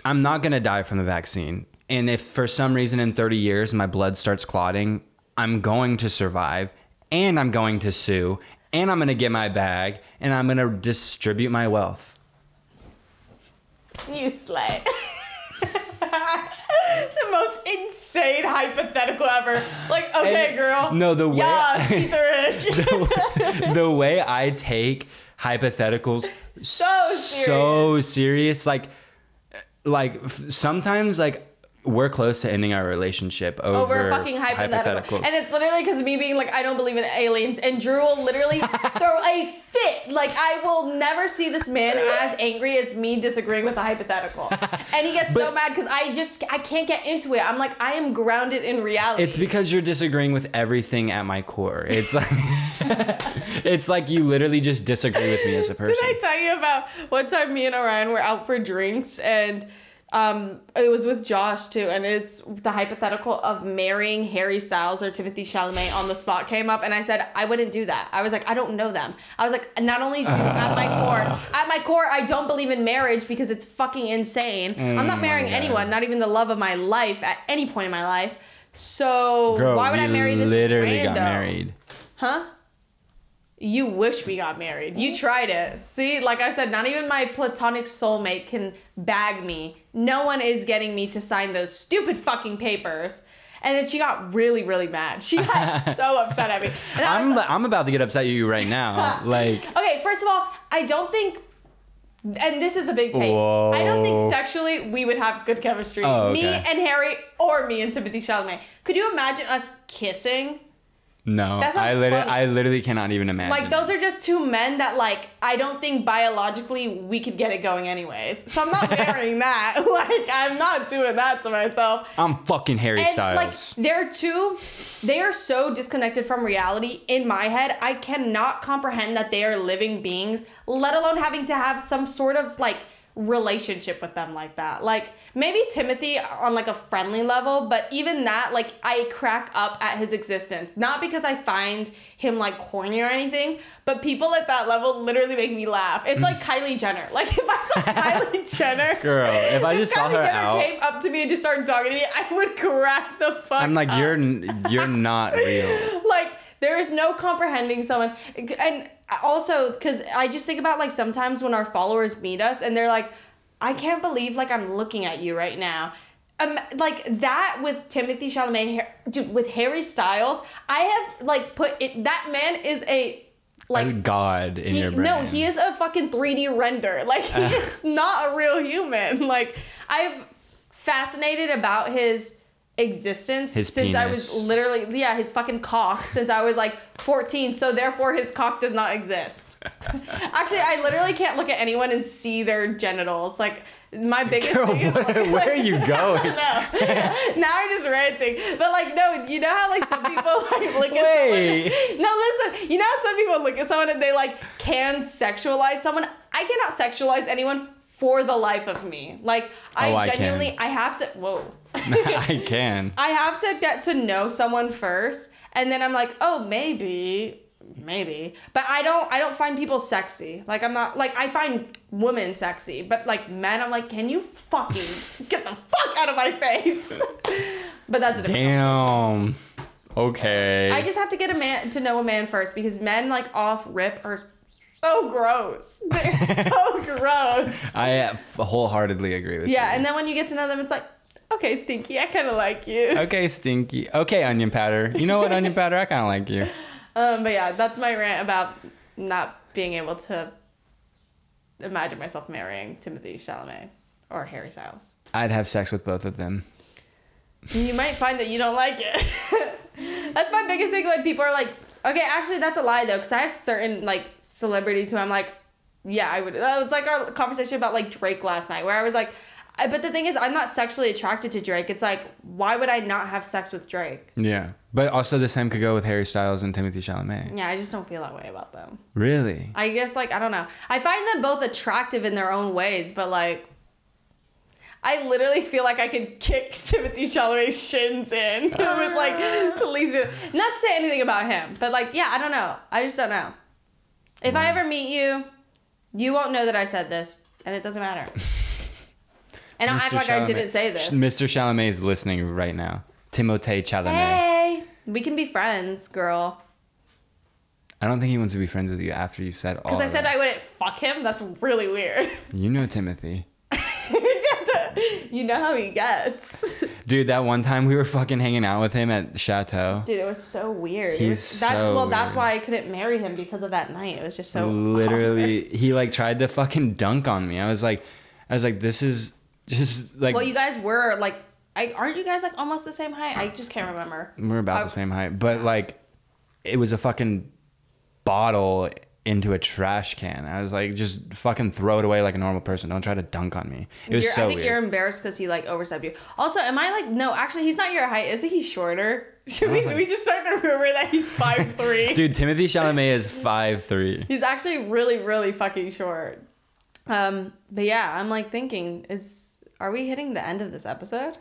I'm not gonna die from the vaccine. And if for some reason in 30 years my blood starts clotting, I'm going to survive, and I'm going to sue, and I'm going to get my bag, and I'm going to distribute my wealth. You slay. The most insane hypothetical ever. Like, okay, And, girl. no, the way yeah, rich. the way I take hypotheticals so serious. Like sometimes like we're close to ending our relationship over fucking hypothetical. And it's literally because of me being like, I don't believe in aliens. And Drew will literally throw a fit. Like, I will never see this man as angry as me disagreeing with a hypothetical. And he gets so mad because I can't get into it. I'm like, I am grounded in reality. It's because you're disagreeing with everything at my core. It's like, it's like you literally just disagree with me as a person. Did I tell you about one time me and Orion were out for drinks and it was with Josh too, and it's the hypothetical of marrying Harry Styles or Timothée Chalamet on the spot came up, and I said I wouldn't do that. I was like, I don't know them. I was like, not only do at my core, I don't believe in marriage because it's fucking insane. I'm not marrying anyone, not even the love of my life at any point in my life. So girl, why would I marry this literally rando? got married. Huh? You wish we got married. You tried it. See, like I said, not even my platonic soulmate can bag me. No one is getting me to sign those stupid fucking papers. And then she got really, really mad. She got so upset at me. And I'm about to get upset at you right now. Like, okay, first of all, I don't think, and this is a big take, whoa. I don't think sexually we would have good chemistry. Oh, okay. Me and Harry, or me and Timothée Chalamet. Could you imagine us kissing? no, That sounds I literally cannot even imagine. Like, those are just two men that, like, I don't think biologically we could get it going anyways. So I'm not marrying that. Like, I'm not doing that to myself. I'm fucking Harry Styles. Like, they are so disconnected from reality in my head. I cannot comprehend that they are living beings, let alone having to have some sort of, like, relationship with them like that. Like, maybe Timothy on like a friendly level, but even that, like, I crack up at his existence. Not because I find him like corny or anything, but people at that level literally make me laugh. It's like Kylie Jenner. Like, if I saw Kylie Jenner, girl, if I just saw her Kylie Jenner out, came up to me and just started talking to me, I would crack the fuck I'm like, up. you're not real. Like, there is no comprehending someone. And also, because I just think about, like, sometimes when our followers meet us and they're like, I can't believe, like, I'm looking at you right now. Like, that with Timothée Chalamet, dude, with Harry Styles, I have, like, put it, that man is a, like, a god in your brain. No, he is a fucking 3D render. Like, he is not a real human. Like, I'm fascinated about his existence his since penis. I was literally, his fucking cock since I was like 14, so therefore his cock does not exist. Actually, I literally can't look at anyone and see their genitals. Like, my biggest thing is like, where are you going? I don't know. Now I'm just ranting. But like, no, you know how like some people like look at someone. No, listen, you know how some people look at someone and they like can sexualize someone? I cannot sexualize anyone for the life of me. Like, I genuinely, I have to, whoa. I can. I have to get to know someone first, and then I'm like, oh, maybe. But I don't find people sexy. Like, I'm not, like, I find women sexy, but like men, I'm like, can you fucking get the fuck out of my face? But that's a different conversation. Okay. I just have to get to know a man first, because men, like, off rip are so gross. They're so gross. I wholeheartedly agree with you. Yeah, and then when you get to know them, it's like, okay, Stinky, I kind of like you. Okay, Stinky. Okay, Onion Powder. You know what, Onion Powder? I kind of like you. But yeah, that's my rant about not being able to imagine myself marrying Timothée Chalamet or Harry Styles. I'd have sex with both of them. You might find that you don't like it. That's my biggest thing when people are like, okay, actually, that's a lie, though, because I have certain, like, celebrities who I'm like, yeah, I would. That was like our conversation about, like, Drake last night, where I was like, but the thing is, I'm not sexually attracted to Drake. It's like, why would I not have sex with Drake? Yeah. But also the same could go with Harry Styles and Timothée Chalamet. Yeah, I just don't feel that way about them. Really? I guess, like, I don't know. I find them both attractive in their own ways, but, like, I literally feel like I could kick Timothée Chalamet's shins in with, like, the least bit. Not to say anything about him, but, like, yeah, I don't know. I just don't know. If I ever meet you, you won't know that I said this, and it doesn't matter. And I'll act like I didn't say this. Mr. Chalamet is listening right now. Timothée Chalamet. Hey, we can be friends, girl. I don't think he wants to be friends with you after you said all. Because I said I wouldn't fuck him. That's really weird. You know Timothy. You know how he gets. Dude, that one time we were fucking hanging out with him at the Chateau. Dude, it was so weird. That's why I couldn't marry him, because of that night. It was just so literally awkward. He like tried to fucking dunk on me. I was like, this is just like. Well, you guys were like, aren't you guys like almost the same height? I just can't remember. We're about the same height, but like, it was a fucking bottle into a trash can. I was like, just fucking throw it away like a normal person. Don't try to dunk on me. It was so weird. I think you're embarrassed because he like overstepped you. Also, am I like, no, actually he's not your height. Isn't he shorter? Should we just start the rumor that he's 5'3"? Dude, Timothée Chalamet is 5'3". He's actually really, really fucking short. But yeah, I'm like thinking, are we hitting the end of this episode?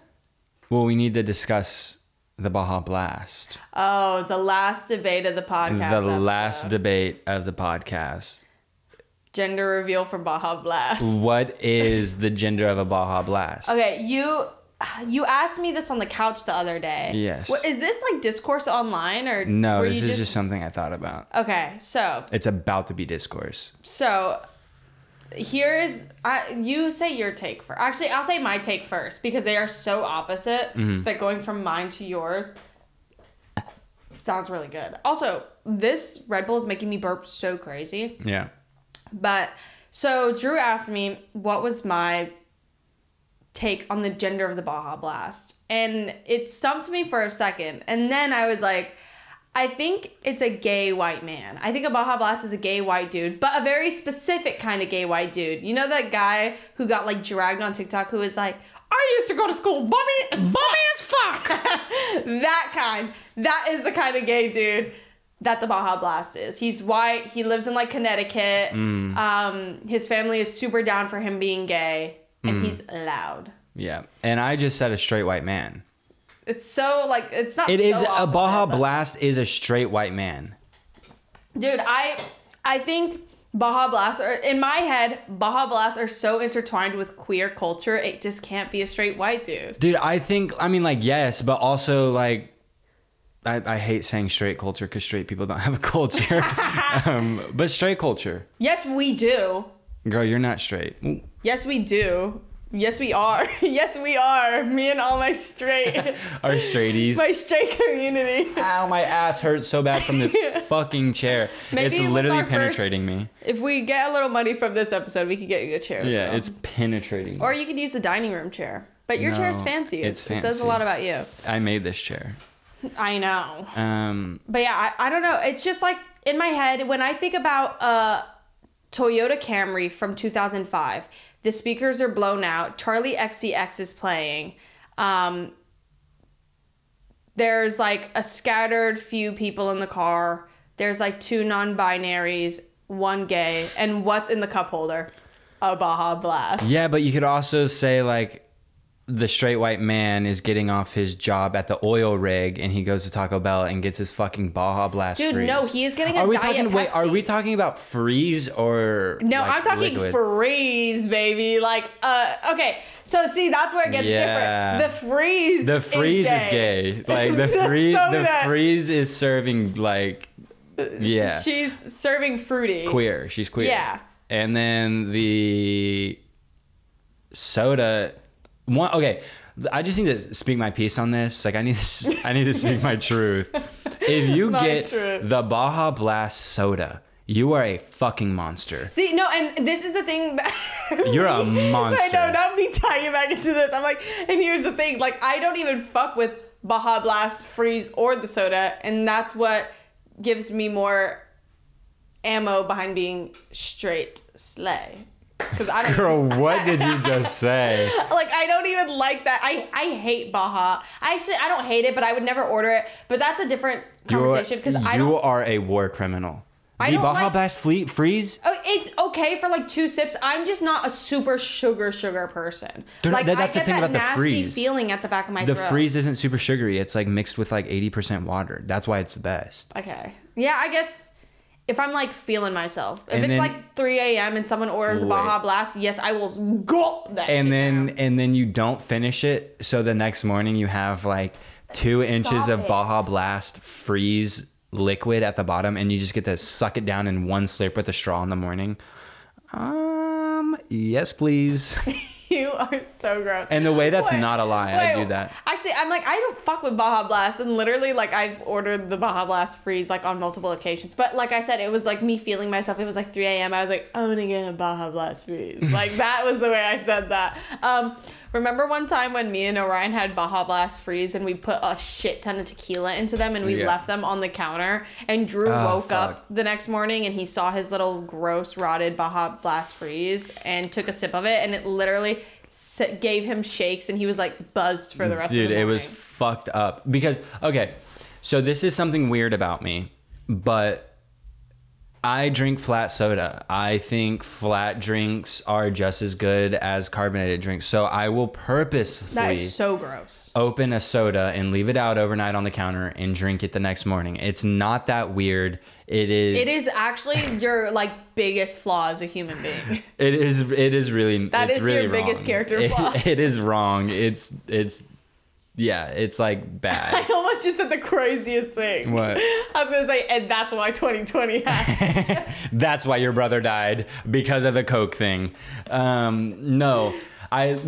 Well, we need to discuss the Baja Blast. Oh, the last debate of the podcast. Last debate of the podcast. Gender reveal for Baja Blast. What is the gender of a Baja Blast? Okay, you asked me this on the couch the other day. Yes. Is this like discourse online or no? This is just something I thought about. Okay, so it's about to be discourse. So you say your take first. Actually, I'll say my take first because they are so opposite that going from mine to yours sounds really good. Also, this Red Bull is making me burp so crazy. Yeah. But so Drew asked me what was my take on the gender of the Baja Blast, and it stumped me for a second, and then I was like, I think it's a gay white man. I think a Baja Blast is a gay white dude, but a very specific kind of gay white dude. You know that guy who got like dragged on TikTok who was like, I used to go to school bummy as fuck. That kind. That is the kind of gay dude that the Baja Blast is. He's white. He lives in like Connecticut. His family is super down for him being gay, and he's loud. Yeah. And I just said a straight white man. It's so like it's not. It so is opposite, a Baja Blast is a straight white man. Dude, I think Baja Blasts are, in my head, Baja Blasts are so intertwined with queer culture. It just can't be a straight white dude. Dude, I mean like yes, but also like I hate saying straight culture because straight people don't have a culture. But straight culture. Yes, we do. Girl, you're not straight. Yes, we do. Yes, we are. Yes, we are. Me and all my straight. Our straighties. My straight community. Ow, my ass hurts so bad from this fucking chair. Maybe it's literally penetrating me. If we get a little money from this episode, we could get you a chair. Yeah, it's penetrating. Or you could use a dining room chair. But your chair is fancy. It's fancy. It says a lot about you. I made this chair. I know. But yeah, I don't know. It's just like in my head, when I think about Toyota Camry from 2005, the speakers are blown out. Charlie XCX is playing. There's like a scattered few people in the car. There's like 2 non-binaries, 1 gay, and what's in the cup holder? A Baja Blast. Yeah, but you could also say like the straight white man is getting off his job at the oil rig and he goes to Taco Bell and gets his fucking Baja Blast. Dude, freeze. no, he is getting a Diet Pepsi. Are we talking about freeze or no? like I'm talking liquid? freeze, baby. Like, okay. So see, that's where it gets different. The freeze is gay. Like the freeze is serving like, yeah. She's serving fruity. Queer. She's queer. Yeah. And then the soda. Okay, I just need to speak my piece on this. Like I need to speak my truth. If you get the Baja Blast soda, you are a fucking monster. See, no, and this is the thing. You're a monster. I know, not me tying it back into this. I'm like, and here's the thing. Like, I don't even fuck with Baja Blast, freeze, or the soda, and that's what gives me more ammo behind being straight slay. Girl, what did you just say? Like, I don't even like that. I hate Baja. I don't hate it, but I would never order it. But that's a different conversation because you are a war criminal. The Baja Blast freeze? Oh, it's okay for like 2 sips. I'm just not a super sugar person. Like that's I the get thing that about the nasty freeze. feeling at the back of my throat. The freeze isn't super sugary. It's like mixed with like 80% water. That's why it's the best. Okay. Yeah, I guess if I'm like feeling myself. If it's like 3 a.m. and someone orders a Baja Blast, yes, I will gulp that shit down. And then you don't finish it, so the next morning you have like 2 inches of Baja Blast freeze liquid at the bottom, and you just get to suck it down in one slurp with a straw in the morning. Yes, please. You are so gross. And the way that's not a lie, I do that. Actually, I'm like, I don't fuck with Baja Blast. And literally, like, I've ordered the Baja Blast freeze, like, on multiple occasions. But like I said, it was like me feeling myself. It was like 3 a.m. I was like, I'm gonna get a Baja Blast freeze. Like, that was the way I said that. Remember one time when me and Orion had Baja Blast freeze and we put a shit ton of tequila into them and we left them on the counter, and Drew woke up the next morning and he saw his little gross rotted Baja Blast freeze and took a sip of it, and it literally gave him shakes and he was like buzzed for the rest of the morning. Dude, it was fucked up because, okay, so this is something weird about me, but I drink flat soda. I think flat drinks are just as good as carbonated drinks. So I will purposefully that is so gross. Open a soda and leave it out overnight on the counter and drink it the next morning. It's not that weird. It is actually your like biggest flaw as a human being. It is really that is really your biggest character flaw. It is wrong. It's like bad. I almost just said the craziest thing. What? I was gonna say, and that's why 2020 happened. That's why your brother died, because of the Coke thing. No, if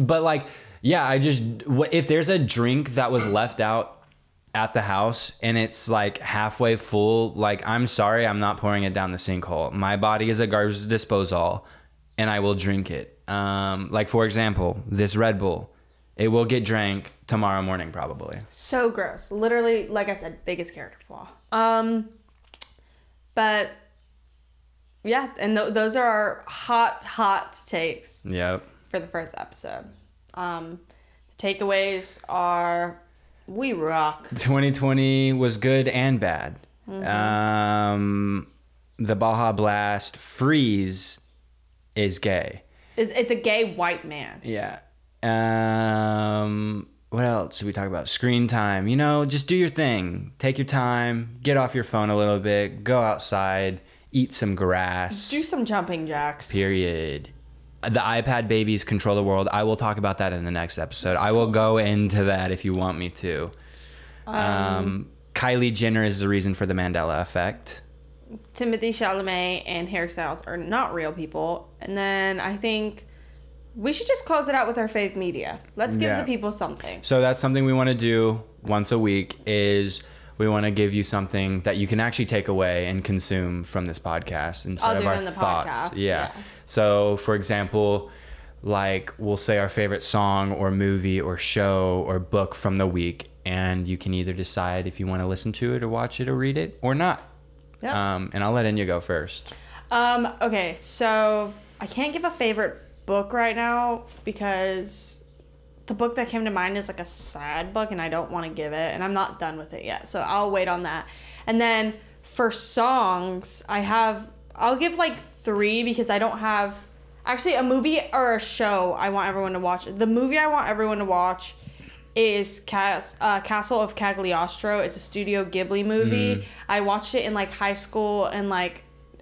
there's a drink that was left out at the house and it's like halfway full, like, I'm sorry, I'm not pouring it down the sinkhole. My body is a garbage disposal and I will drink it. Like, for example, this Red Bull, it will get drank tomorrow morning probably. So gross. Literally, like I said, biggest character flaw. But yeah, and those are our hot takes. Yep. For the first episode. The takeaways are, we rock. 2020 was good and bad. Mm-hmm. The Baja Blast freeze is gay. It's a gay white man. Yeah. What else should we talk about? Screen time. Just do your thing. Take your time. Get off your phone a little bit. Go outside. Eat some grass. Do some jumping jacks. Period. The iPad babies control the world. I will talk about that in the next episode. I will go into that if you want me to. Kylie Jenner is the reason for the Mandela effect. Timothée Chalamet and hairstyles are not real people. And then I think we should just close it out with our fave media. Let's give the people something. So that's something we want to do once a week, is we want to give you something that you can actually take away and consume from this podcast instead of our thoughts. Podcast. Yeah. So, for example, like, we'll say our favorite song or movie or show or book from the week, and you can either decide if you want to listen to it or watch it or read it or not. Yep. And I'll let Enya go first. Okay, so I can't give a favorite book right now because the book that came to mind is like a sad book and I don't want to give it, and I'm not done with it yet, so I'll wait on that. And then for songs, I'll give like 3 because I don't have actually a movie or a show I want everyone to watch. The movie I want everyone to watch is Castle of Cagliostro. It's a Studio Ghibli movie. I watched it in like high school, and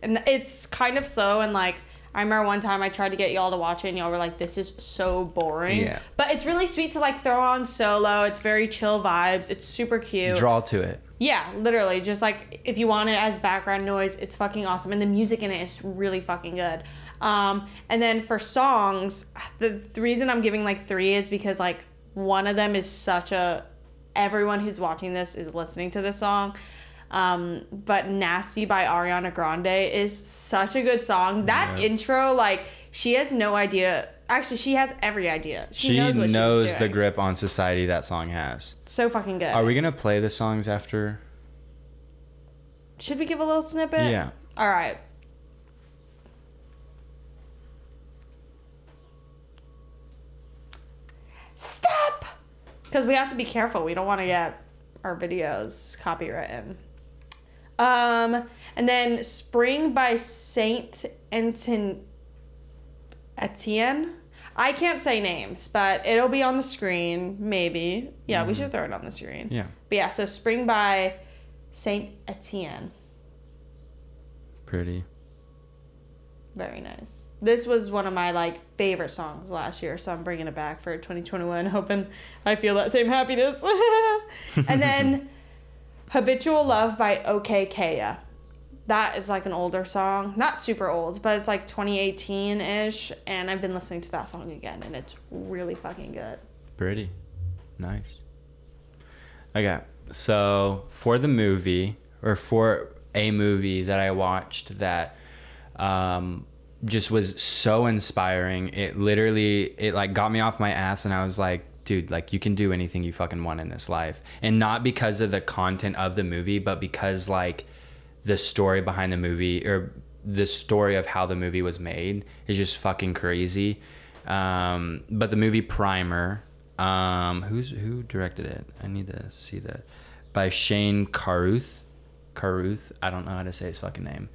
it's kind of slow, and like I remember one time I tried to get y'all to watch it and y'all were like, this is so boring. Yeah. But it's really sweet to like throw on solo. It's very chill vibes. It's super cute. Draw to it. Yeah, literally. Just like if you want it as background noise, it's fucking awesome. And the music in it is really fucking good. And then for songs, the reason I'm giving like 3 is because like one of them is everyone who's watching this is listening to this song. But Nasty by Ariana Grande is such a good song. That intro, like, she has no idea. Actually, she has every idea. She knows what she's doing. The grip on society that song has. So fucking good. Are we going to play the songs after? Should we give a little snippet? Yeah. All right. Stop! Because we have to be careful. We don't want to get our videos copywritten. And then Spring by Saint Etienne. I can't say names, but it'll be on the screen, maybe. Yeah, we should throw it on the screen. Yeah. But yeah, so Spring by Saint Etienne. Pretty. Very nice. This was one of my like favorite songs last year, so I'm bringing it back for 2021, hoping I feel that same happiness. And then Habitual Love by OK Kea. That is like an older song. Not super old, but it's like 2018-ish, and I've been listening to that song again, and it's really fucking good. Pretty. Nice. Okay, so for the movie, or for a movie that I watched that just was so inspiring, it like got me off my ass, and I was like, dude, like you can do anything you fucking want in this life. And not because of the content of the movie, but because like the story behind the movie, or the story of how the movie was made, is just fucking crazy. But the movie Primer, who directed it? I need to see that. By Shane Carruth. I don't know how to say his fucking name.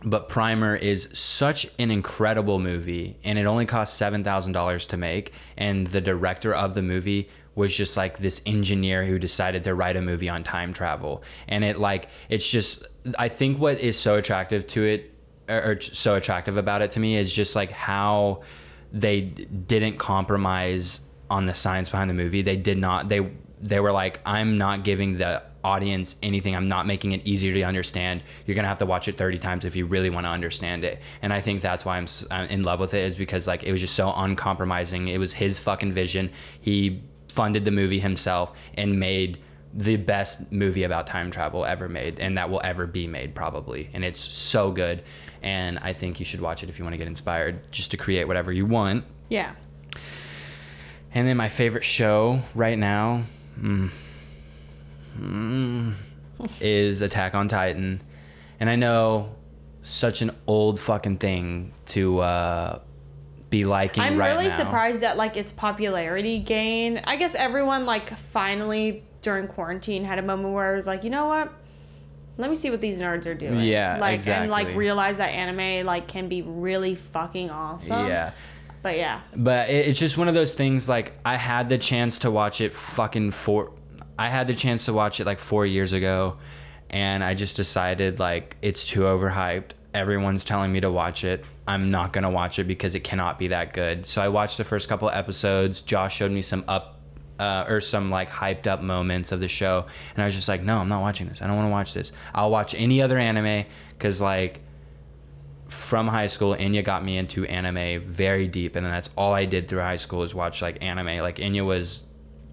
But Primer is such an incredible movie, and it only cost $7,000 to make. And the director of the movie was just like this engineer who decided to write a movie on time travel. And it's just, I think what is so attractive to it, or so attractive about it to me, is just like how they didn't compromise on the science behind the movie. They were like, I'm not giving the audience anything. I'm not making it easier to understand. You're gonna have to watch it 30 times if you really want to understand it. And I think that's why I'm in love with it, is because like it was just so uncompromising. It was his fucking vision. He funded the movie himself and made the best movie about time travel ever made, and that will ever be made probably. And it's so good, and I think you should watch it if you want to get inspired just to create whatever you want. Yeah. And then my favorite show right now is Attack on Titan. And I know, such an old fucking thing to be liking right now. I'm really surprised at like its popularity gain. I guess everyone like finally during quarantine had a moment where I was like, you know what? Let me see what these nerds are doing. Yeah, like, exactly. And like realize that anime like can be really fucking awesome. Yeah. But yeah. But it's just one of those things, like I had the chance to watch it like 4 years ago, and I just decided like it's too overhyped. Everyone's telling me to watch it. I'm not gonna watch it because it cannot be that good. So I watched the first couple of episodes. Josh showed me some like hyped up moments of the show, and I was just like, no, I'm not watching this. I don't want to watch this. I'll watch any other anime, because like from high school, Enya got me into anime very deep, and that's all I did through high school is watch like anime. Like Enya was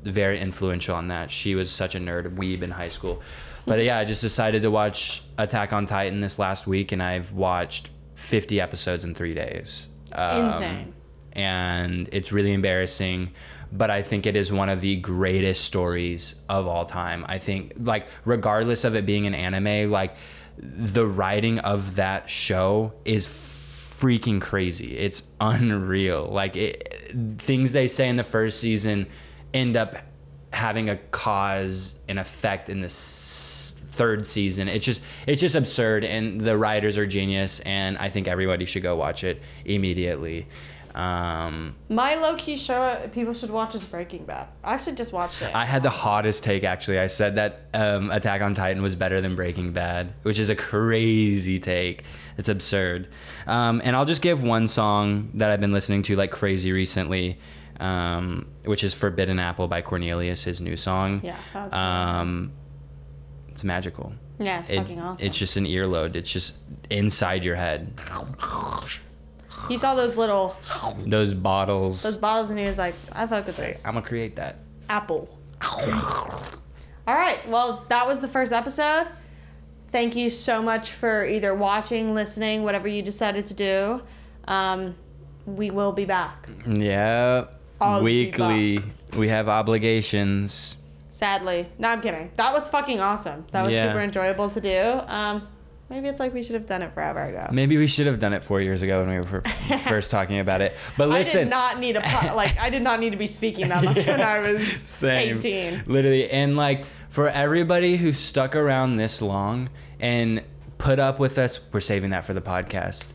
very influential on that. She was such a nerd weeb in high school. But yeah, I just decided to watch Attack on Titan this last week, and I've watched 50 episodes in 3 days. Insane. And it's really embarrassing, but I think it is one of the greatest stories of all time. I think, like, regardless of it being an anime, like, the writing of that show is freaking crazy. It's unreal. Like, things they say in the first season end up having a cause and effect in the third season. It's just absurd, and the writers are genius, and I think everybody should go watch it immediately. My low-key show people should watch is Breaking Bad. I actually just watched it. I had the hottest take, actually. I said that Attack on Titan was better than Breaking Bad, which is a crazy take. It's absurd. And I'll just give one song that I've been listening to like crazy recently, which is Forbidden Apple by Cornelius, his new song. Yeah, that's fun. It's magical. Yeah, it's fucking awesome. It's just an earlobe. It's just inside your head. He saw those bottles. Those bottles, and he was like, I fuck with this. I'm gonna create that. Apple. All right, well, that was the first episode. Thank you so much for either watching, listening, whatever you decided to do. We will be back. Yeah. Weekly. We have obligations. Sadly. No, I'm kidding. That was fucking awesome. That was super enjoyable to do. Maybe it's like we should have done it forever ago. Maybe we should have done it 4 years ago when we were first talking about it. But listen, I did not need to be speaking that much when I was 18. Literally. And like, for everybody who stuck around this long and put up with us, we're saving that for the podcast.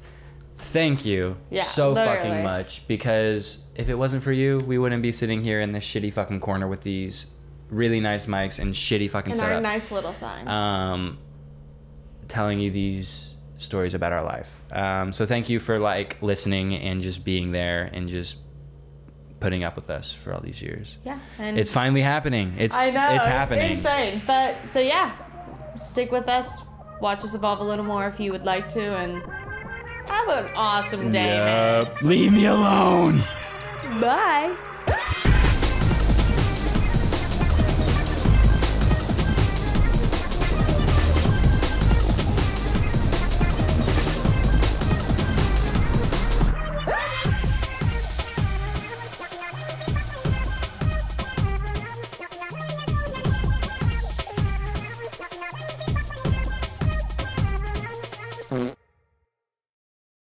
Thank you so fucking much, because if it wasn't for you, we wouldn't be sitting here in this shitty fucking corner with these really nice mics and shitty fucking setup. And our nice little sign. telling you these stories about our life. So thank you for like listening and just being there and just putting up with us for all these years. Yeah. And it's finally happening. I know. It's happening. It's insane. But so yeah, stick with us. Watch us evolve a little more if you would like to, and have an awesome day, man. Leave me alone. Bye.